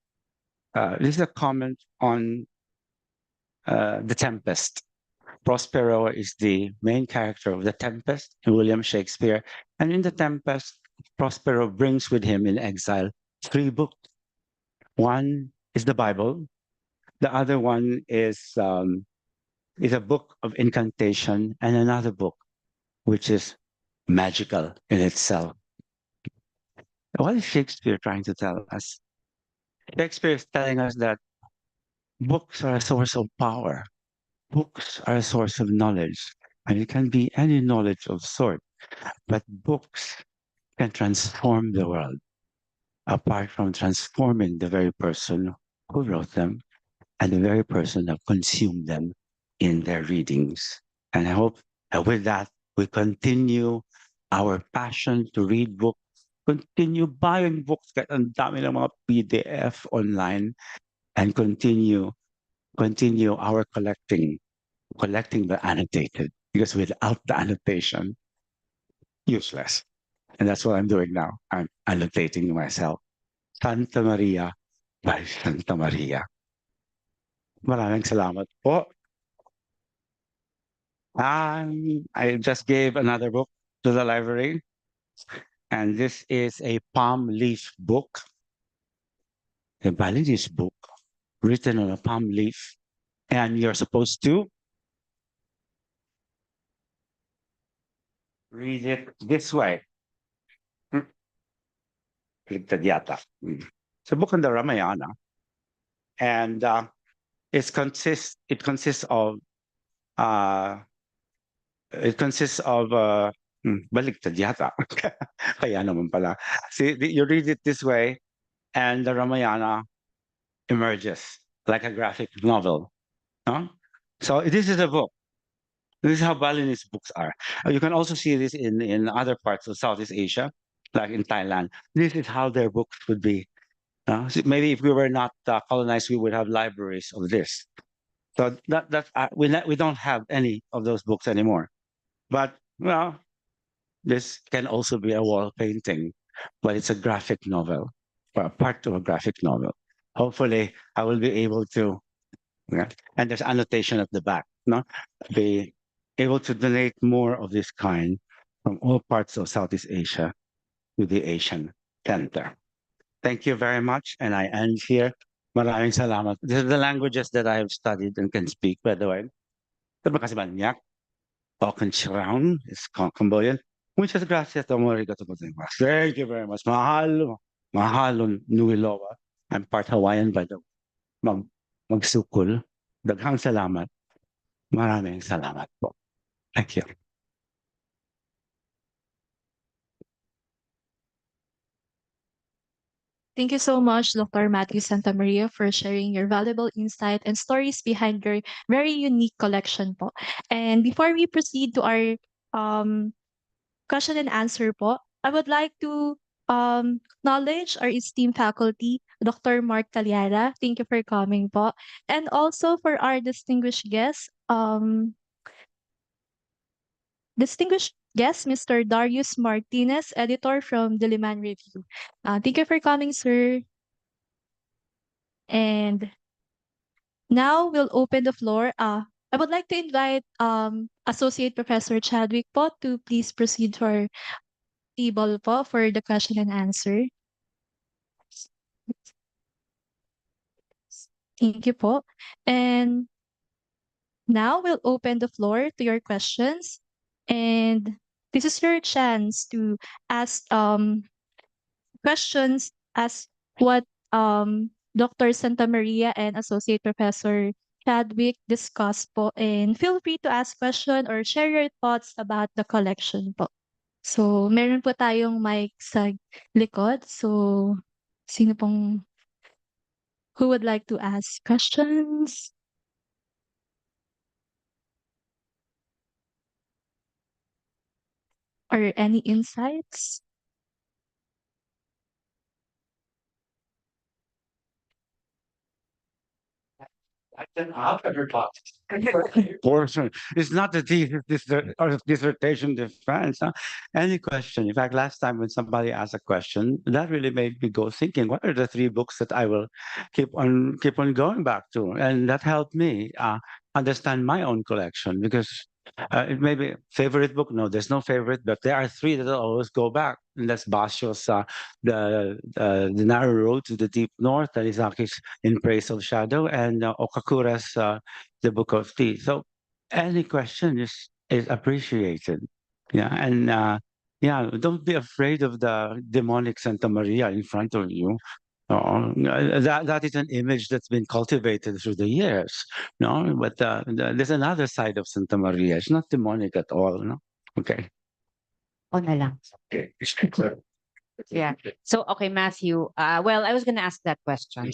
this is a comment on The Tempest. Prospero is the main character of The Tempest in William Shakespeare. And in The Tempest, Prospero brings with him in exile 3 books. One is the Bible. The other one is a book of incantation, and another book which is magical in itself. What is Shakespeare trying to tell us? Shakespeare is telling us that books are a source of power. Books are a source of knowledge, and it can be any knowledge of sort, but books can transform the world, apart from transforming the very person who wrote them and the very person who consumed them in their readings. And I hope that with that, we continue our passion to read books, continue buying books, kahit ang dami ng mga PDF online, and continue our collecting the annotated, because without the annotation, useless. And that's what I'm doing now. I'm annotating myself. Santa Maria by Santa Maria. Maraming salamat po. I just gave another book to the library, and this is a palm leaf book, a Balinese book written on a palm leaf, and you're supposed to read it this way. Ligtad yata. It's a book on the Ramayana, and it consists of Baliktad yata. Kaya naman pala. See, you read it this way, and the Ramayana emerges like a graphic novel. No? So this is a book. This is how Balinese books are. You can also see this in other parts of Southeast Asia, like in Thailand. This is how their books would be. So maybe if we were not colonized, we would have libraries of this. So we don't have any of those books anymore. But well, this can also be a wall painting, but it's a graphic novel, or a part of a graphic novel. Hopefully, I will be able to. Yeah. And there's annotation at the back. No, be able to donate more of this kind from all parts of Southeast Asia to the Asian Center. Thank you very much, and I end here. Maraming salamat. These are the languages that I have studied and can speak, by the way. Terima kasih banyak. Okenchiraun is Cambodian. Muchas gracias, tomo arigatou gozaimasu. Thank you very much. Mahalo. Mahalo nuiloa. I'm part Hawaiian, by the way. Magsukol. Daghang salamat. Maraming salamat po. Thank you. Thank you so much, Dr. Matthew Santamaria, for sharing your valuable insight and stories behind your very unique collection po. And before we proceed to our question and answer po, I would like to acknowledge our esteemed faculty, Dr. Mark Taliara. Thank you for coming po. And also for our distinguished guests, Mr. Darius Martinez, editor from Diliman Review. Thank you for coming, sir. And now we'll open the floor. I would like to invite Associate Professor Chadwick po to please proceed to our table po for the question and answer. Thank you po. And now we'll open the floor to your questions. And this is your chance to ask questions as what Dr. Santa Maria and Associate Professor Chadwick discussed po. And feel free to ask question or share your thoughts about the collection po. So, meron po tayong mic sa likod. So, sino pong who would like to ask questions? Or any insights? Portion. It's not the thesis or dissertation defense. Huh? Any question. In fact, last time when somebody asked a question, that really made me go thinking, what are the three books that I will keep on going back to? And that helped me understand my own collection because it may be favorite book. No, there's no favorite, but there are three that I always go back. And that's Basho's the Narrow Road to the Deep North, and Izaki's In Praise of Shadow, and Okakura's The Book of Tea. So any question is appreciated. Yeah, and yeah, don't be afraid of the demonic Santa Maria in front of you. That is an image that's been cultivated through the years, no? But there's another side of Santa Maria. It's not demonic at all, no? Okay. O na lang. Okay. Yeah. So, okay, Matthew. Well, I was going to ask that question.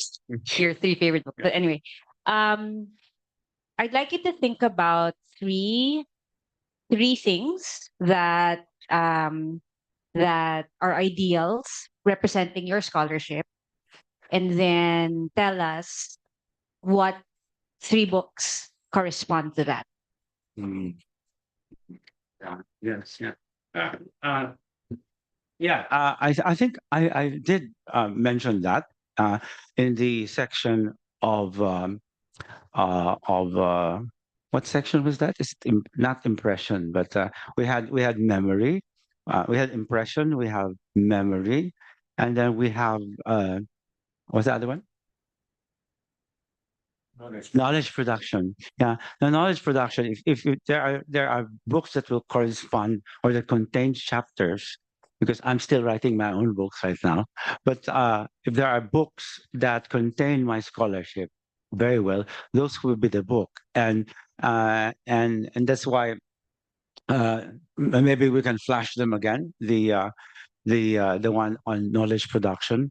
Your three favorite books. But anyway, I'd like you to think about three things that that are ideals representing your scholarship, and then tell us what three books correspond to that. Mm. Yes. Yeah. I think I did mention that in the section of what section was that? It's not impression, but we had memory, we had impression, we have memory, and then we have what's the other one? Knowledge production. Yeah, the knowledge production. There are books that will correspond or that contain chapters, because I'm still writing my own books right now. But if there are books that contain my scholarship very well, those will be the book, and that's why maybe we can flash them again. The one on knowledge production.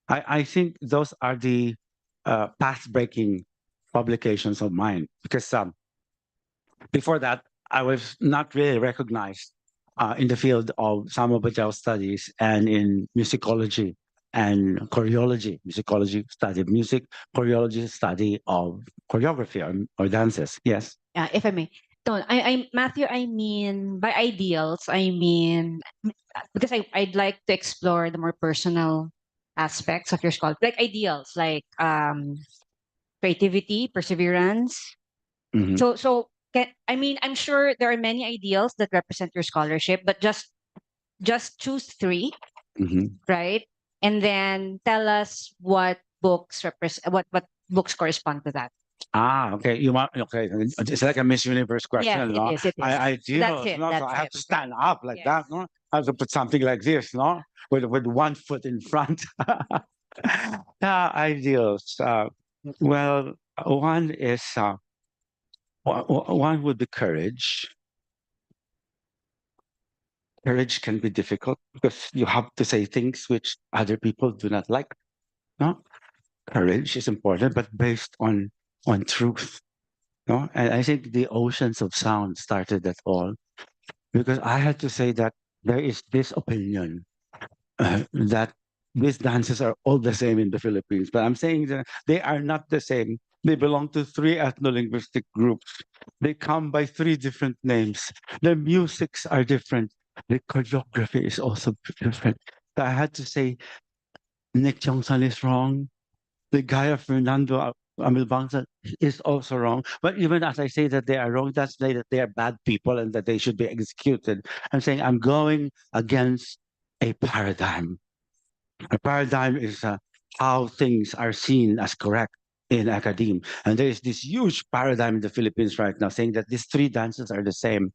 I think those are the path-breaking publications of mine because before that I was not really recognized in the field of Samobajao studies and in musicology and choreology. Musicology study of music, choreology study of choreography or dances. Yes. If I may. No, Matthew, I mean, by ideals, I mean, because I'd like to explore the more personal aspects of your scholarship, like ideals, like creativity, perseverance. Mhm. So I mean, I'm sure there are many ideals that represent your scholarship, but just choose three, Mhm. right? And then tell us what books represent what books correspond to that. Okay. You want okay? It's like a Miss Universe Yes, question, it no? is. It is. I That's ideals, it. no? So That's I have it. to stand up like Yes. that, no? I have to put something like this, no? With one foot in front. Ideals. Well, one is one would be courage. Courage can be difficult because you have to say things which other people do not like. No, courage is important, but based on truth. No, and I think the oceans of sound started that all because I had to say that there is this opinion that these dances are all the same in the Philippines, but I'm saying that they are not the same. They belong to three ethno-linguistic groups. They come by three different names. The musics are different. The choreography is also different. So I had to say Nick Chongsan is wrong. The guy of Fernando Amilbangsa is also wrong. But even as I say that they are wrong, that's say that they are bad people and that they should be executed. I'm saying I'm going against a paradigm. A paradigm is how things are seen as correct in academia. And there is this huge paradigm in the Philippines right now saying that these three dances are the same.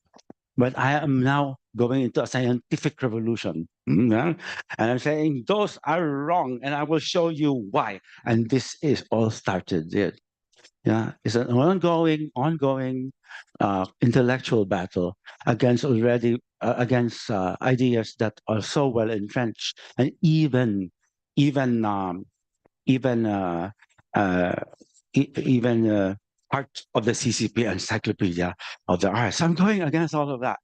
But I am now going into a scientific revolution. Yeah? And I'm saying those are wrong, and I will show you why. And this is all started there. Yeah, it's an ongoing intellectual battle against against ideas that are so well entrenched, and even even uh, even part of the CCP Encyclopedia of the Arts. I'm going against all of that.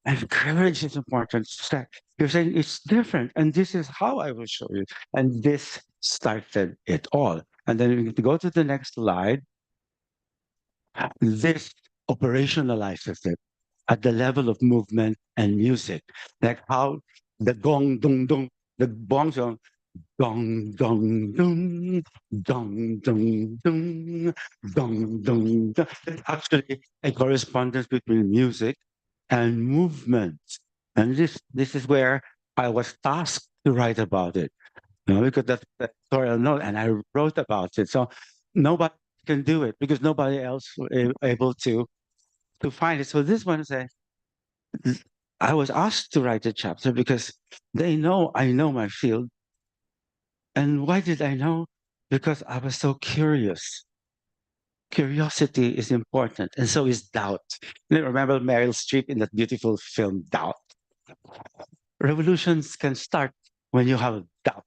And courage is important. You're saying it's different, and this is how I will show you. And this started it all. And then we go to the next slide. This operationalizes it at the level of movement and music, like how the gong dong dong, the bong song, gong dong dong, dong dong dong, dong dong dong. There's actually a correspondence between music and movement, and this is where I was tasked to write about it. You know, because that's the tutorial note, and I wrote about it. So nobody can do it because nobody else able to find it. So this one is I was asked to write a chapter because they know I know my field. And why did I know? Because I was so curious. Curiosity is important, and so is doubt. You remember Meryl Streep in that beautiful film, Doubt? Revolutions can start when you have doubt,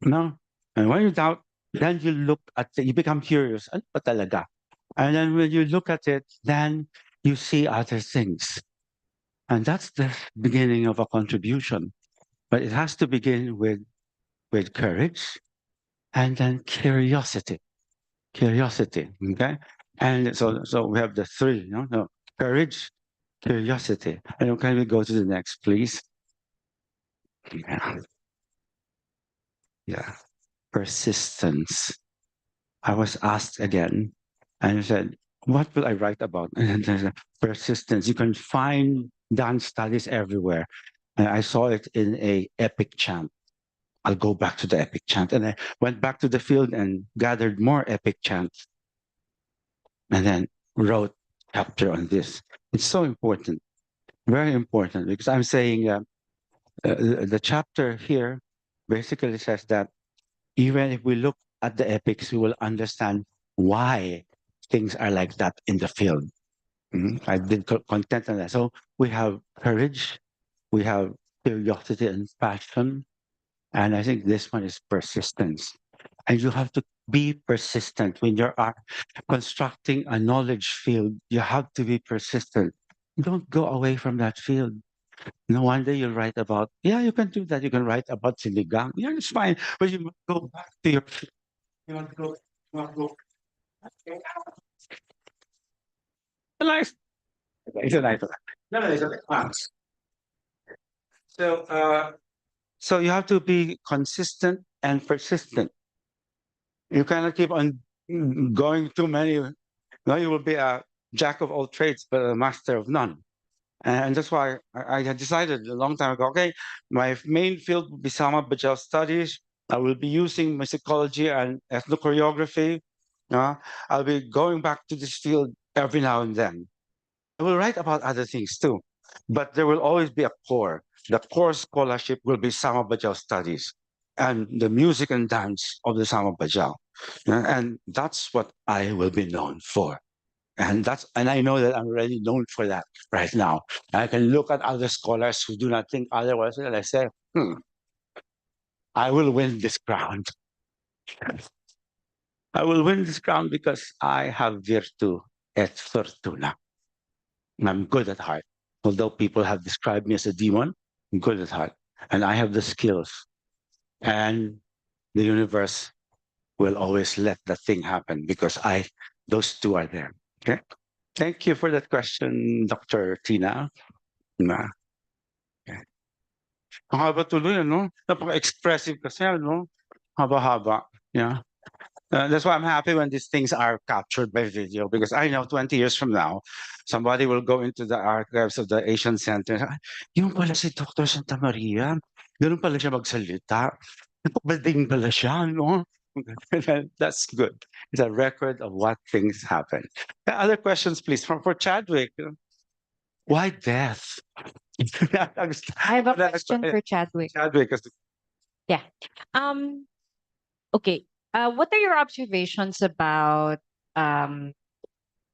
no? And when you doubt, then you look at it, you become curious. Ano ba talaga? And then when you look at it, then you see other things. And that's the beginning of a contribution. But it has to begin with courage and then curiosity. Curiosity. Okay. And so we have the three, you know, no, courage, curiosity. And can we go to the next, please? Yeah. Yeah. Persistence. I was asked again, and I said, "What will I write about?" And there's a persistence. You can find dance studies everywhere. And I saw it in a epic chant. I'll go back to the epic chant, and I went back to the field and gathered more epic chants, and then wrote chapter on this. It's so important, very important, because I'm saying the chapter here basically says that even if we look at the epics, we will understand why things are like that in the field. I've been content on that. So we have courage, we have curiosity and passion, and I think this one is persistence. And you have to be persistent when you are constructing a knowledge field. You have to be persistent. Don't go away from that field. No one day you'll write about, yeah, you can do that. You can write about sinigang. Yeah, it's fine. But you must go back to your, you want to go, you want to go. Nice. It's a nice one. No, no, it's a nice. So, so you have to be consistent and persistent. You cannot keep on going too many. No, you will be a jack of all trades, but a master of none. And that's why I had decided a long time ago, okay, my main field will be Sama Bajau studies. I will be using musicology and ethnochoreography. I'll be going back to this field every now and then. I will write about other things too, but there will always be a core. The core scholarship will be Sama Bajau studies and the music and dance of the Sama Bajau. And that's what I will be known for. And I know that I'm already known for that right now. I can look at other scholars who do not think otherwise, and I say, I will win this crown. I will win this crown because I have virtu et fortuna. I'm good at heart. Although people have described me as a demon, I'm good at heart. And I have the skills. And the universe will always let that thing happen because those two are there. Okay. Thank you for that question, Dr. Tina. Na. Okay. Ang haba tuloy, ano? Napaka-expressive kasi, ano? Haba-haba. Yeah. That's why I'm happy when these things are captured by video because I know 20 years from now, somebody will go into the archives of the Asian Center. Yung pala si Dr. Santa Maria, ganun pala siya magsalita. Napakabalding pala siya, no? That's good. It's a record of what things happen. Other questions, please, for Chadwick. Why death? I have a question for Chadwick. Chadwick, Yeah. Okay. What are your observations about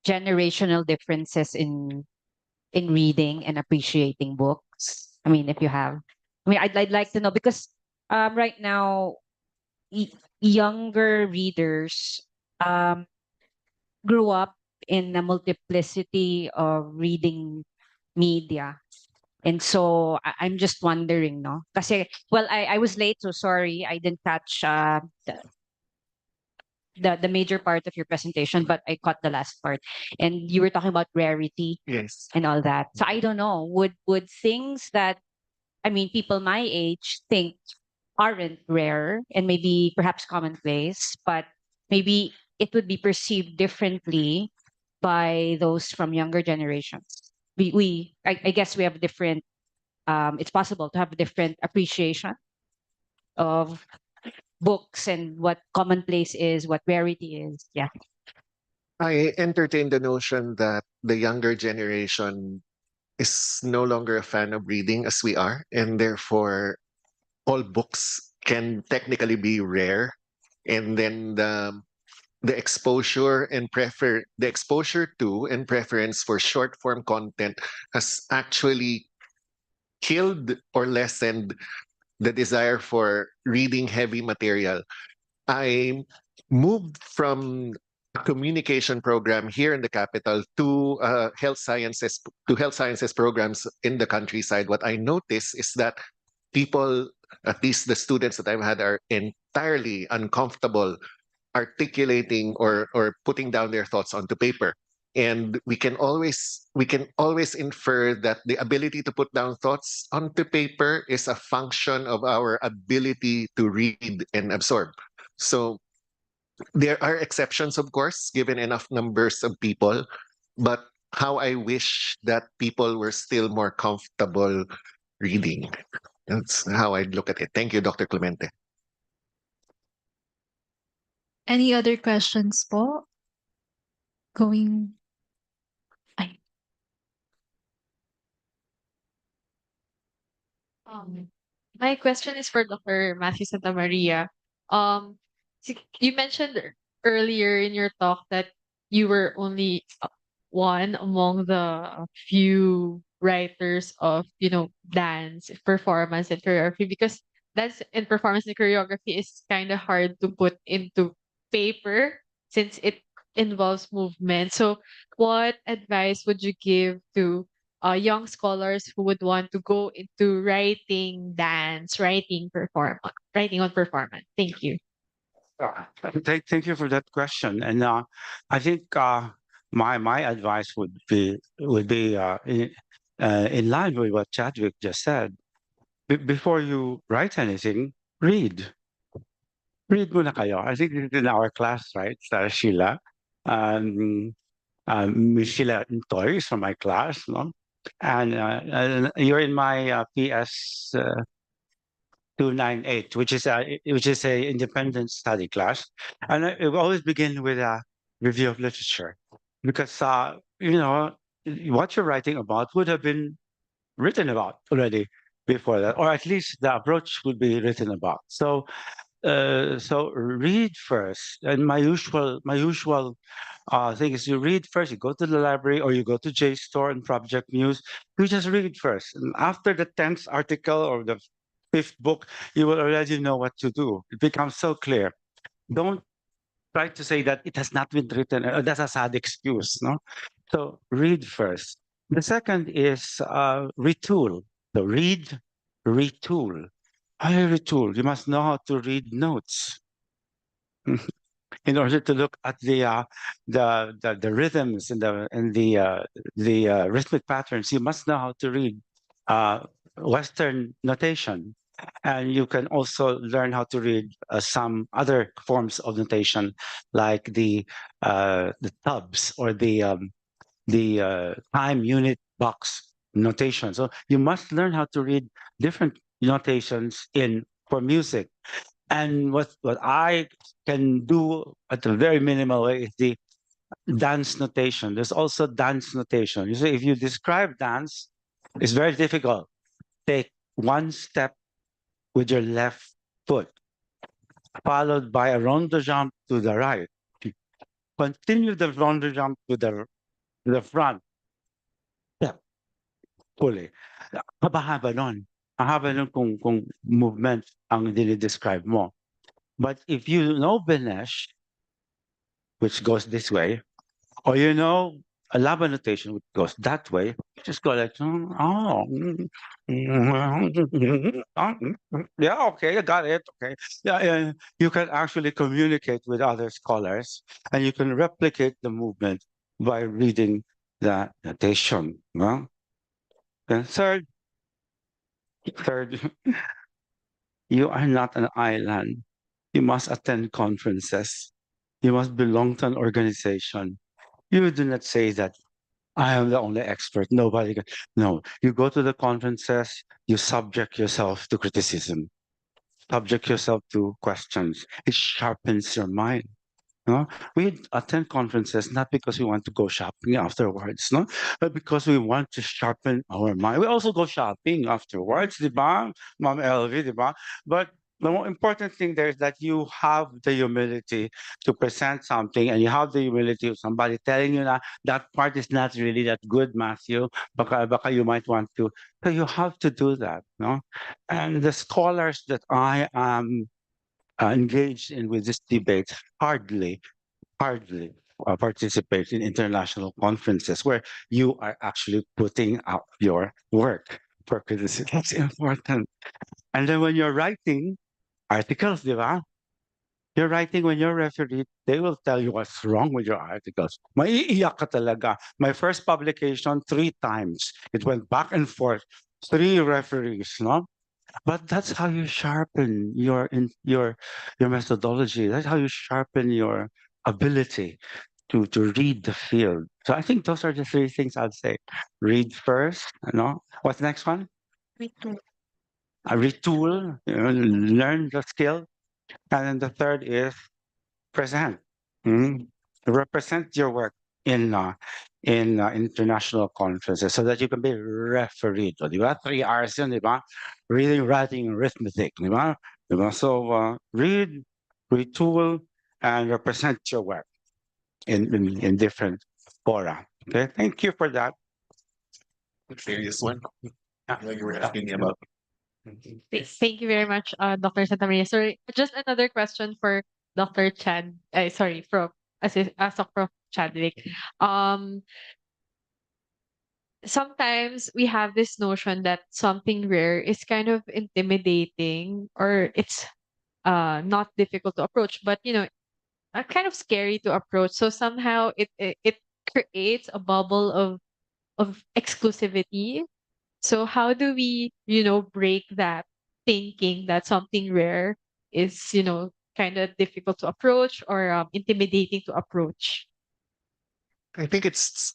generational differences in reading and appreciating books? I mean, if you have, I mean, I'd like to know because right now, younger readers grew up in a multiplicity of reading media. And so I'm just wondering, no? Kasi, well, I was late, so sorry. I didn't catch the major part of your presentation, but I caught the last part. And you were talking about rarity Yes. and all that. So I don't know. Would things that I mean people my age think aren't rare and maybe perhaps commonplace, but maybe it would be perceived differently by those from younger generations. I guess we have different it's possible to have a different appreciation of books and what commonplace is, what rarity is. Yeah. I entertain the notion that the younger generation is no longer a fan of reading as we are, and therefore all books can technically be rare. And then the exposure to and preference for short form content has actually killed or lessened the desire for reading heavy material. I moved from a communication program here in the capital to health sciences programs in the countryside. What I notice is that people, at least the students that I've had, are entirely uncomfortable articulating or putting down their thoughts onto paper. And we can always infer that the ability to put down thoughts onto paper is a function of our ability to read and absorb. So there are exceptions, of course, given enough numbers of people, but how I wish that people were still more comfortable reading. That's how I look at it. Thank you, Dr. Clemente. Any other questions po? Going... Ay. My question is for Dr. Matthew Santa Maria. You mentioned earlier in your talk that you were only one among the few writers of, dance, performance, and choreography, because dance and performance and choreography is kind of hard to put into paper since it involves movement. So, what advice would you give to young scholars who would want to go into writing dance, writing on performance? Thank you. Thank you for that question. And I think my advice would be in line with what Chadwick just said. Before you write anything, read. Read muna kayo. I think this is in our class, right, Sarah Sheila? Um, Miss Sheila Toy is from my class, no? And you're in my PS 298, which is a independent study class, and it will always begin with a review of literature, because what you're writing about would have been written about already before that, or at least the approach would be written about. So read first, and my usual thing is you read first. You go to the library or you go to JSTOR and Project News. You just read first, and after the 10th article or the fifth book, you will already know what to do. It becomes so clear. Don't try to say that it has not been written. That's a sad excuse, no? So read first. The second is retool. So read, retool. I retool. You must know how to read notes in order to look at the rhythms and the rhythmic patterns. You must know how to read uh, Western notation, and you can also learn how to read some other forms of notation, like the tubs or the time unit box notation. So you must learn how to read different notations in for music. And what I can do at a very minimal way is the dance notation. There's also dance notation. You see, if you describe dance, it's very difficult. Take one step with your left foot, followed by a rondo jump to the right. Continue the rondo jump to the front. Step, fully. Haba-haba nun. Ang haba nun kung movement ang dinidescribe mo. But if you know Benesh, which goes this way, or a lava notation which goes that way, you just go like, yeah, okay, I got it. Okay. Yeah, yeah. You can actually communicate with other scholars, and you can replicate the movement by reading the notation. Well, then third, you are not an island. You must attend conferences. You must belong to an organization. You do not say that I am the only expert. Nobody can. No, you go to the conferences, you subject yourself to criticism, subject yourself to questions. It sharpens your mind. No, we attend conferences not because we want to go shopping afterwards, no, but because we want to sharpen our mind. We also go shopping afterwards, di ba, Ma'am LV, di ba? But the more important thing there is that you have the humility to present something, and you have the humility of somebody telling you that that part is not really that good, Matthew. Baka you might want to. So you have to do that, no? And the scholars that I am engaged in with this debate hardly participate in international conferences where you are actually putting out your work for criticism. That's important. And then when you're writing articles, di ba? You're writing when you're referee, they will tell you what's wrong with your articles. Maiiyak ka talaga. My first publication, 3 times. It went back and forth. 3 referees, no? But that's how you sharpen your methodology. That's how you sharpen your ability to read the field. So I think those are the 3 things I'd say. Read first, What's the next one? Retool, learn the skill. And then the third is present. Mm. Represent your work in international conferences so that you can be refereed. O, di ba? 3 hours yun, di ba? Reading, writing, arithmetic, di ba? Di ba? So read, retool, and represent your work in different fora. Okay, thank you for that. Serious one. Yeah. Like you were asking me about. Thank you very much, Dr. Santa Maria. Sorry, just another question for Dr. Chad. Sorry, Prof. Prof. Chadwick. Um, Sometimes we have this notion that something rare is kind of intimidating, or it's not difficult to approach, but kind of scary to approach. So somehow it creates a bubble of exclusivity. So how do we, break that thinking that something rare is, kind of difficult to approach, or intimidating to approach? I think it's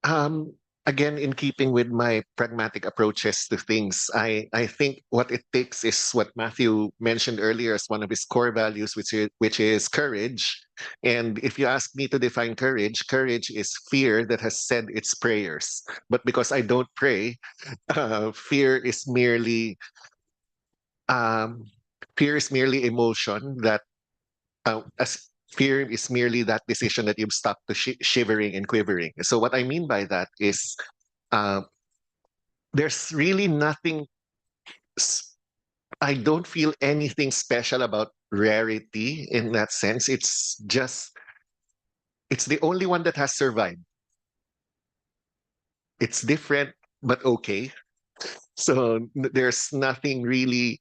um again in keeping with my pragmatic approaches to things. I think what it takes is what Matthew mentioned earlier as one of his core values, which is courage. And if you ask me to define courage, courage is fear that has said its prayers. But because I don't pray, fear is um, merely emotion that as fear is merely that decision that you've stuck to shivering and quivering. So what I mean by that is uh, there's really nothing. s- I don't feel anything special about rarity in that sense. It's the only one that has survived. It's different, but okay. So there's nothing really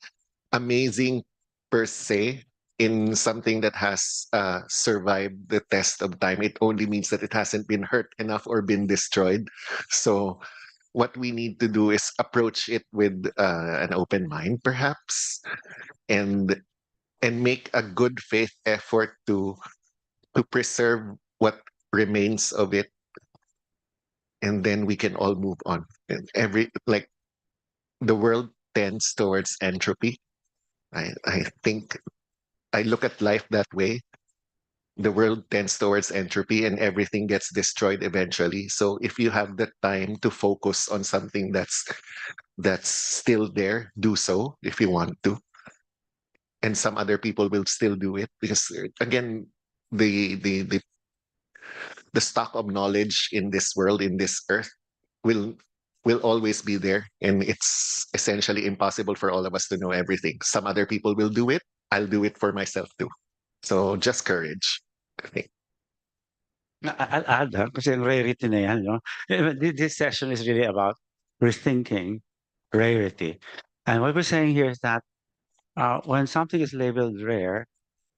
amazing per se in something that has survived the test of time. It only means that it hasn't been hurt enough or been destroyed. So what we need to do is approach it with an open mind, perhaps, and make a good faith effort to preserve what remains of it, and then we can all move on. And the world tends towards entropy. I think I look at life that way. The world tends towards entropy and everything gets destroyed eventually. So if you have the time to focus on something that's still there, do so if you want to. And some other people will still do it because again, the the the, the stock of knowledge in this world, in this earth, will will always be there, and it's essentially impossible for all of us to know everything. Some other people will do it. I'll do it for myself too. So just courage, I think. I'll add, kasi yung rarity na yan, no? This session is really about rethinking rarity. And what we're saying here is that when something is labeled rare,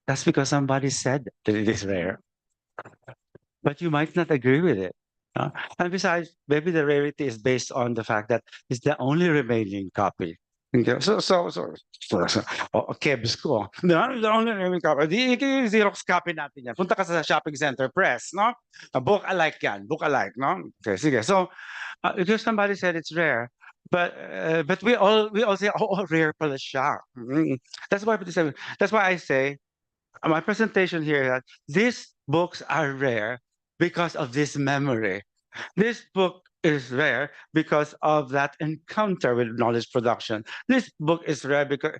that's because somebody said that it is rare, but you might not agree with it. And besides, maybe the rarity is based on the fact that it's the only remaining copy. Okay, Kebs ko. The only remaining copy. Di, Xerox copy natin yan. Punta ka sa shopping center, press, no? Book alike yan. Book alike, no? Okay, sige. So, because somebody said it's rare, but we all say, oh, rare pala siya. That's why I say my presentation here that these books are rare because of this memory. This book is rare because of that encounter with knowledge production. This book is rare because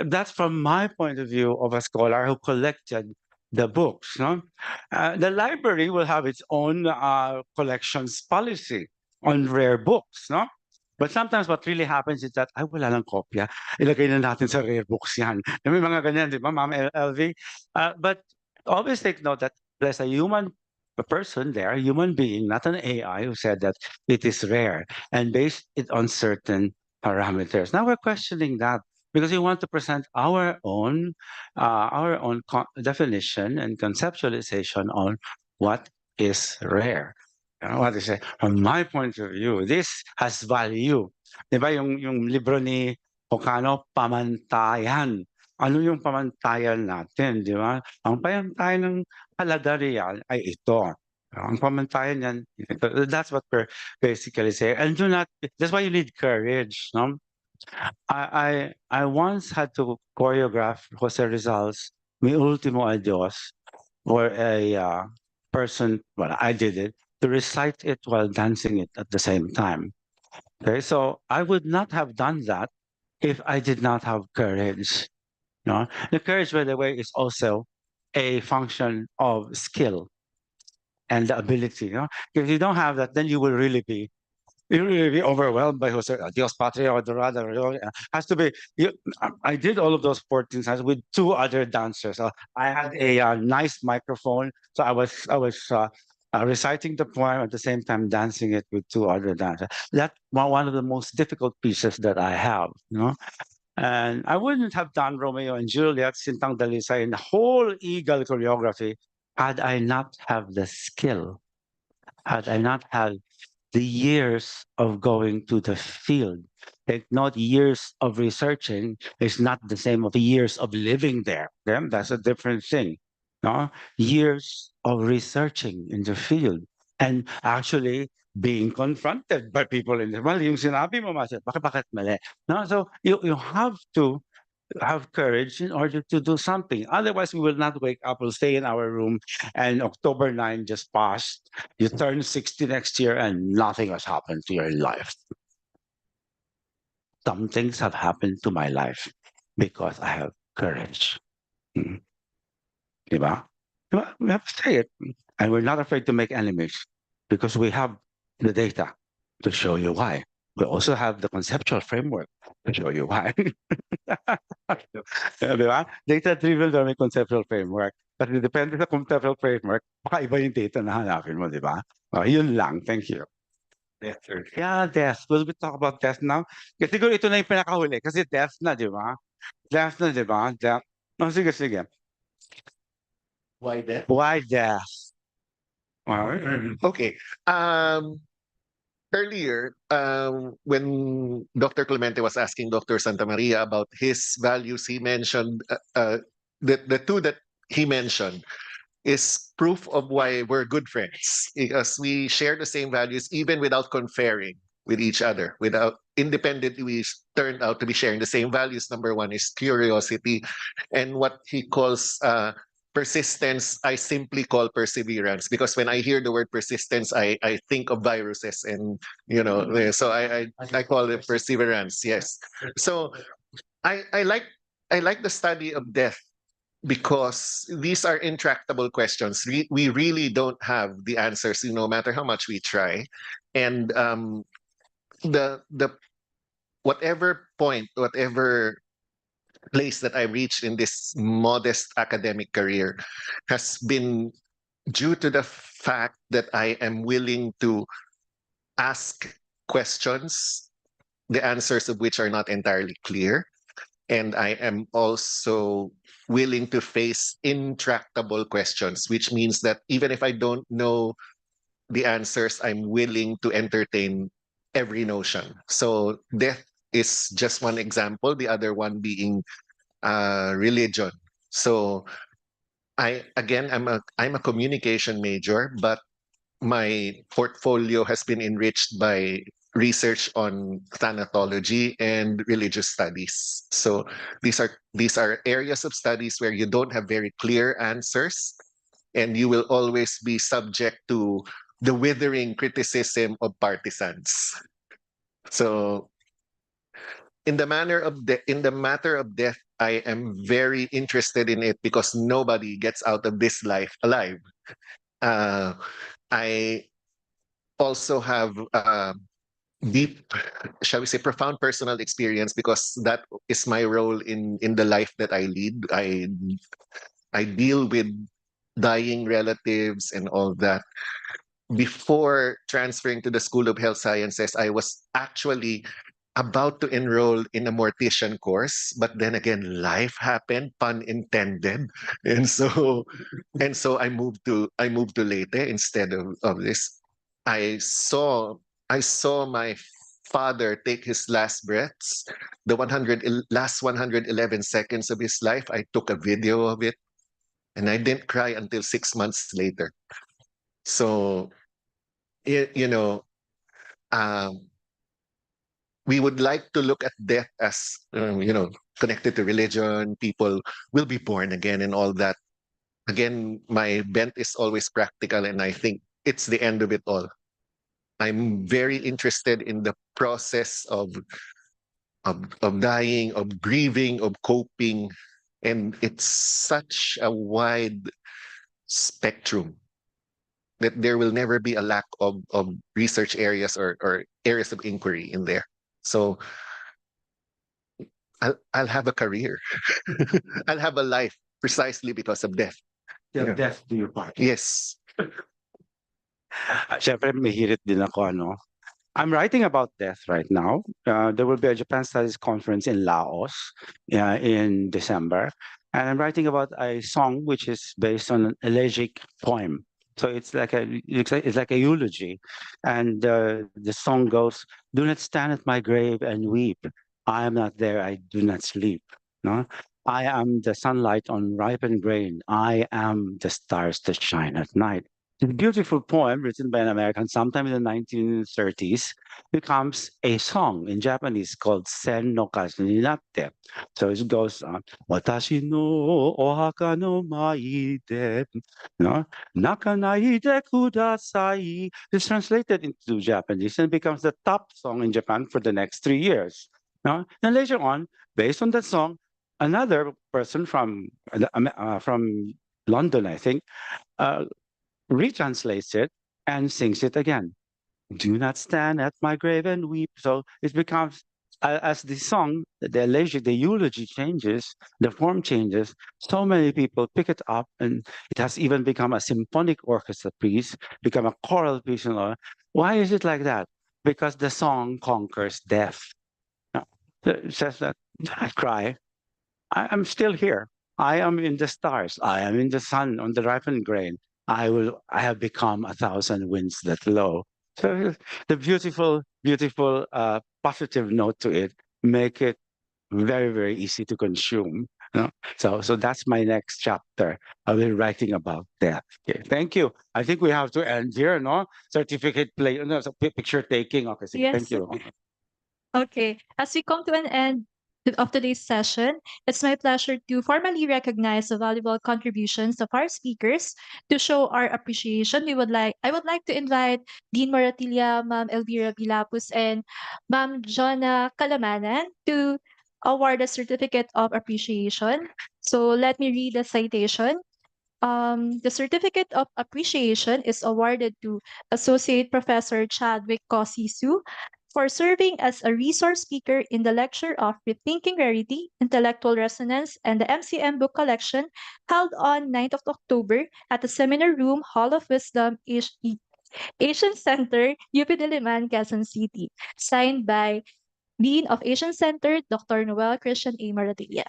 that's from my point of view of a scholar who collected the books. No? The library will have its own collections policy on rare books. No? But sometimes what really happens is that, ay, wala lang kopya. Ilagay na natin sa rare books yan. May mga ganyan, di ba, Ma'am LV? But always take note that there's a person there, a human being, not an AI, who said that it is rare and based it on certain parameters. Now we're questioning that because we want to present our own definition and conceptualization on what is rare. What is it? From my point of view, this has value. Di ba yung libro ni Ocano, Pamantayan. Ano yung pamantayan natin, di ba? Ang pamantayan ng kalagarian ay ito. Ang pamantayan yan, that's what we're basically saying. And that's why you need courage, no? I once had to choreograph Jose Rizal's Mi Ultimo Adios for a person, well, I did it, to recite it while dancing it at the same time. Okay, so I would not have done that if I did not have courage. No, the courage, by the way, is also a function of skill. and the ability. If you don't have that, then you will really be overwhelmed by Jose Dios Patria or Dorada. Has to be. I did all of those 14 songs with two other dancers. I had a nice microphone, so I was reciting the poem at the same time dancing it with two other dancers. That's one of the most difficult pieces that I have. And I wouldn't have done Romeo and Juliet, Sintang Dalisay, and the whole Eagle choreography had I not have the skill, had I not had the years of going to the field. Like not years of researching is not the same of years of living there. Okay? That's a different thing. No? Years of researching in the field and actually being confronted by people in the well, yung sinabi mo, Master, bakit mali? No? So you have to have courage in order to do something. Otherwise, we will not wake up. We'll stay in our room, and October 9 just passed. You turn 60 next year, and nothing has happened to your life. Some things have happened to my life because I have courage. Mm. Diba? Diba? We have to say it. And we're not afraid to make enemies because we have the data to show you why. We also have the conceptual framework to show you why. Di ba? Data-driven daw may conceptual framework. Kasi depende sa conceptual framework, baka iba yung data na hanapin mo, di ba? Yun lang. Thank you. Death. Yeah, death. Will we talk about death now? Kasi siguro ito na yung pinakahuli. Kasi death na, di ba? Death na, di ba? Death. Sige, sige. Why death? Why death? Okay. Earlier, when Dr. Clemente was asking Dr. Santa Maria about his values, he mentioned the two that he mentioned is proof of why we're good friends because we share the same values even without conferring with each other. Without independently, we turned out to be sharing the same values. Number one is curiosity, and what he calls persistence, I simply call perseverance because when I hear the word persistence, I think of viruses and so I call it perseverance. Yes. So I like the study of death because these are intractable questions. We really don't have the answers, no matter how much we try. And the whatever point, whatever place that I reached in this modest academic career has been due to the fact that I am willing to ask questions, the answers of which are not entirely clear. And I am also willing to face intractable questions, which means that even if I don't know the answers, I'm willing to entertain every notion. So death is just one example, the other one being religion. So I'm a communication major, but my portfolio has been enriched by research on thanatology and religious studies. So these are areas of studies where you don't have very clear answers, and you will always be subject to the withering criticism of partisans. So in the matter of death, I am very interested in it because nobody gets out of this life alive. Uh, I also have deep, shall we say, profound personal experience because that is my role in the life that I lead. I deal with dying relatives and all that. Before transferring to the School of Health Sciences, I was actually about to enroll in a mortician course, but then again, life happened, pun intended, and so I moved to Leyte instead of this. I saw I saw my father take his last breaths, the last 111 seconds of his life. I took a video of it, and I didn't cry until 6 months later. So, it, you know, um, we would like to look at death as connected to religion. People will be born again and all that. Again, my bent is always practical, and I think it's the end of it all. I'm very interested in the process of dying, of grieving, of coping, and it's such a wide spectrum. that there will never be a lack of research areas or areas of inquiry in there. So I'll have a career. I'll have a life precisely because of death. Till Yeah. death do you part. Yes. Siyempre, mahirit din ako, ano. I'm writing about death right now. There will be a Japan Studies conference in Laos in December. And I'm writing about a song which is based on an elegiac poem. So it's like a eulogy. And the song goes, "Do not stand at my grave and weep. I am not there, I do not sleep. No? I am the sunlight on ripened grain. I am the stars that shine at night." The beautiful poem written by an American sometime in the 1930s becomes a song in Japanese called Sen no Kazu ni Natte. So it goes on, Watashi no ohaka no maide, no? Nakanaide kudasai. It's translated into Japanese and becomes the top song in Japan for the next 3 years. No? And later on, based on that song, another person from London, I think, uh, retranslates it and sings it again. Do not stand at my grave and weep. So it becomes, as the song, the eulogy changes, the form changes. So many people pick it up, and it has even become a symphonic orchestra piece, become a choral piece. And all. Why is it like that? Because the song conquers death. Now, it says that I cry. I'm still here. I am in the stars. I am in the sun on the ripened grain. I have become a thousand winds that blow. So the beautiful positive note to it make it very, very easy to consume. You know? So that's my next chapter. I'll be writing about death. Okay, thank you. I think we have to end here, no? Certificate play, no, so picture taking. Okay, sige, thank Yes. you. Okay, as we come to an end of today's session, it's my pleasure to formally recognize the valuable contributions of our speakers. To show our appreciation, I would like to invite Dean Moratilla, Ma'am Elvira Vilapus, and Ma'am Jonna Calamanan to award a certificate of appreciation. So let me read the citation. The Certificate of Appreciation is awarded to Associate Professor Chadwick Kosisu for serving as a resource speaker in the lecture of Rethinking Rarity, Intellectual Resonance, and the MCM Book Collection held on 9th of October at the Seminar Room, Hall of Wisdom, Asian Center, UP Diliman, Quezon City, signed by Dean of Asian Center, Dr. Noel Christian A. Maratilla.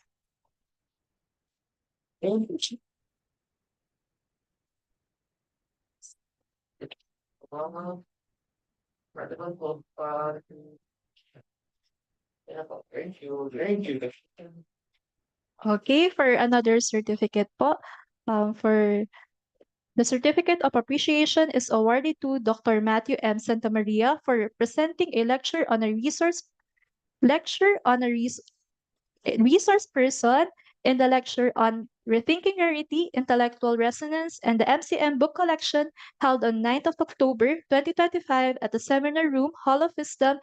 Okay, for another certificate po, for the Certificate of Appreciation is awarded to Dr. Matthew M. Santamaria for presenting a lecture on a resource person in the lecture on Rethinking Rarity, Intellectual Resonance, and the MCM Book Collection held on 9th of October 2025 at the Seminar Room, Hall of Wisdom,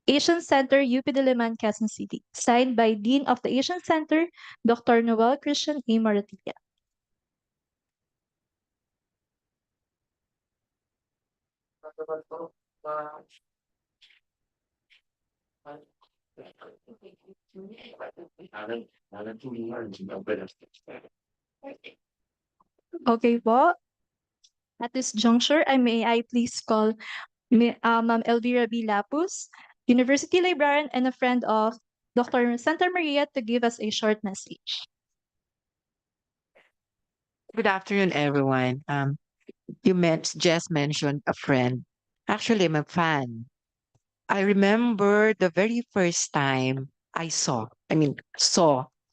Asian Center, UP Diliman, Quezon City. Signed by Dean of the Asian Center, Dr. Noel Christian A. Maratilla. Okay po. At this juncture, may I please call Ma'am Elvira B. Lapus, University Librarian and a friend of Dr. Santa Maria, to give us a short message. Good afternoon, everyone. Just mentioned a friend. Actually, I'm a fan. I remember the very first time saw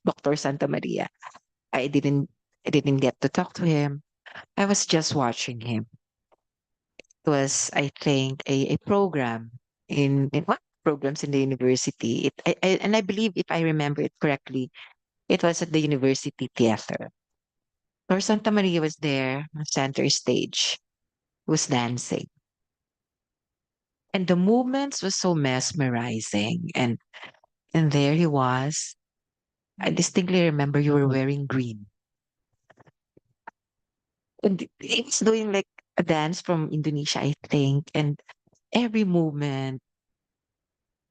Dr. Santa Maria. I didn't, I didn't get to talk to him. I was just watching him. It was, I think, a program in what programs in the university. And I believe, if I remember it correctly, it was at the university theater. Dr. Santa Maria was there on center stage, was dancing. And the movements was so mesmerizing. And there he was. I distinctly remember you were wearing green. And he was doing like a dance from Indonesia, I think, and every movement,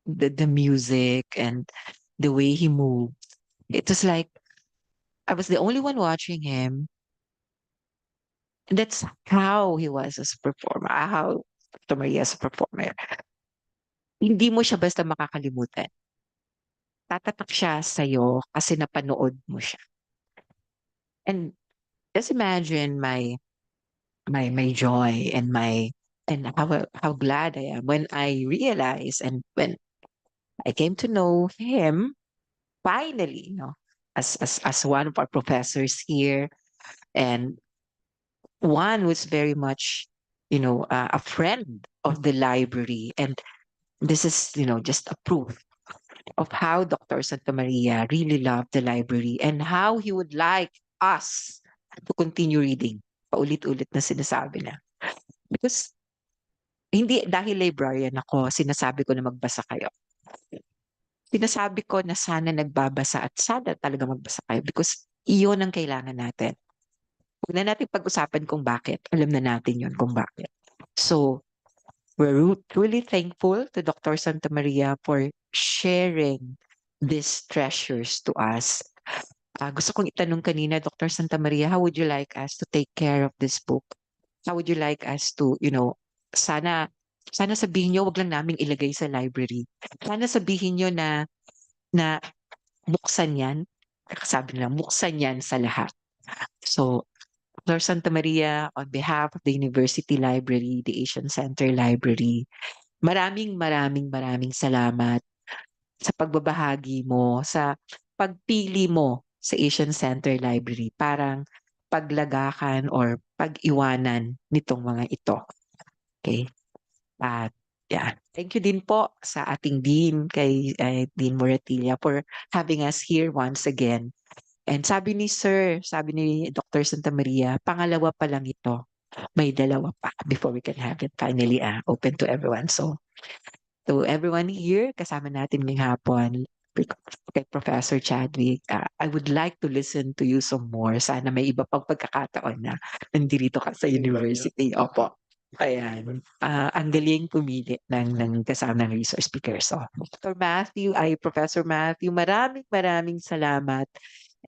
the music and the way he moved, it was like I was the only one watching him. And that's how he was as a performer, how Dr. Maria as a performer. Hindi mo siya basta makakalimutan. Tatatak siya sa'yo kasi napanood mo siya. And just imagine my joy and how glad I am when I realized and when I came to know him finally, as one of our professors here and one who's very much, a friend of the library. And this is, just a proof of how Dr. Santa Maria really loved the library and how he would like us to continue reading. Paulit-ulit na sinasabi na. Because hindi dahil librarian ako, sinasabi ko na magbasa kayo. Sinasabi ko na sana nagbabasa at sana talaga magbasa kayo because iyon ang kailangan natin. Huwag na natin pag-usapan kung bakit. Alam na natin yon kung bakit. So, we're truly thankful to Dr. Santa Maria for sharing these treasures to us. Gusto kong itanong kanina, Dr. Santa Maria, how would you like us to take care of this book? How would you like us to, sana sana sabihin niyo, wag lang naming ilagay sa library. Sana sabihin niyo na buksan 'yan. Sabi nila, buksan 'yan sa lahat. So, Dr. Santa Maria, on behalf of the University Library, the Asian Center Library, maraming maraming maraming salamat sa pagbabahagi mo, sa pagpili mo sa Asian Center Library parang paglagakan or pag-iwanan nitong mga ito. Okay? At yeah, thank you din po sa ating Dean, kay Dean Moratilla for having us here once again. And sabi ni Dr. Santa Maria, pangalawa pa lang ito. May dalawa pa before we can have it finally open to everyone. So to everyone here, kasama natin ngayong hapon, kay Professor Chadwick, I would like to listen to you some more. Sana may iba pang pagkakataon na nandito ka sa university. Opo. Ayan. Ang galing pumili ng kasama ng resource speaker. So, Professor Matthew, maraming maraming salamat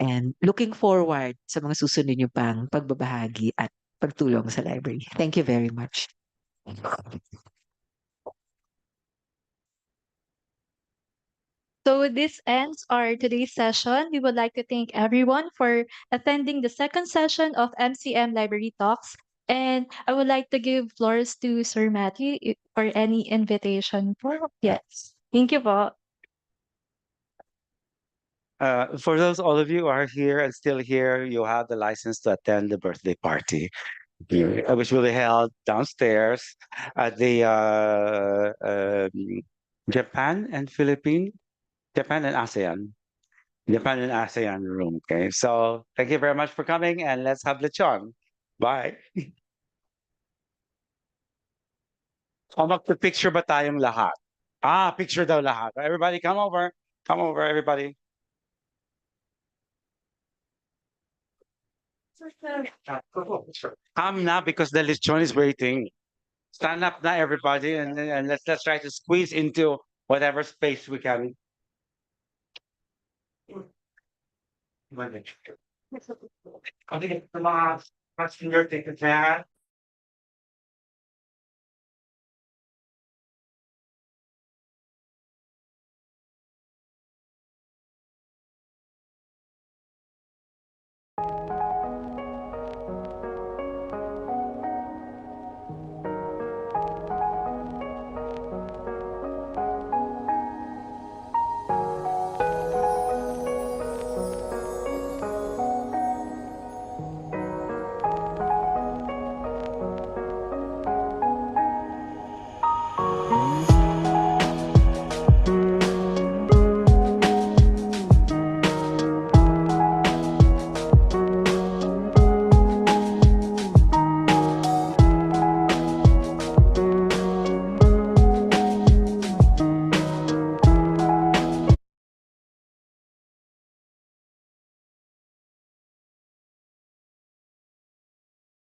and looking forward sa mga susunod niyo pang pagbabahagi at pagtulong sa library. Thank you very much. So this ends our today's session. We would like to thank everyone for attending the second session of MCM Library Talks. And I would like to give floors to Sir Matthew for any invitation. Yes. Thank you po. For those all of you who are here and still here, you have the license to attend the birthday party, which will be held downstairs at the Japan and Japan and ASEAN room. Okay, so thank you very much for coming, and let's have lechon. Bye. Magpipicture ba tayong lahat? Picture daw lahat. Everybody come over. Come over, everybody. Come now because the lechon is waiting. Stand up now, everybody, and let's try to squeeze into whatever space we can. Kasi mga passenger ticket na yan.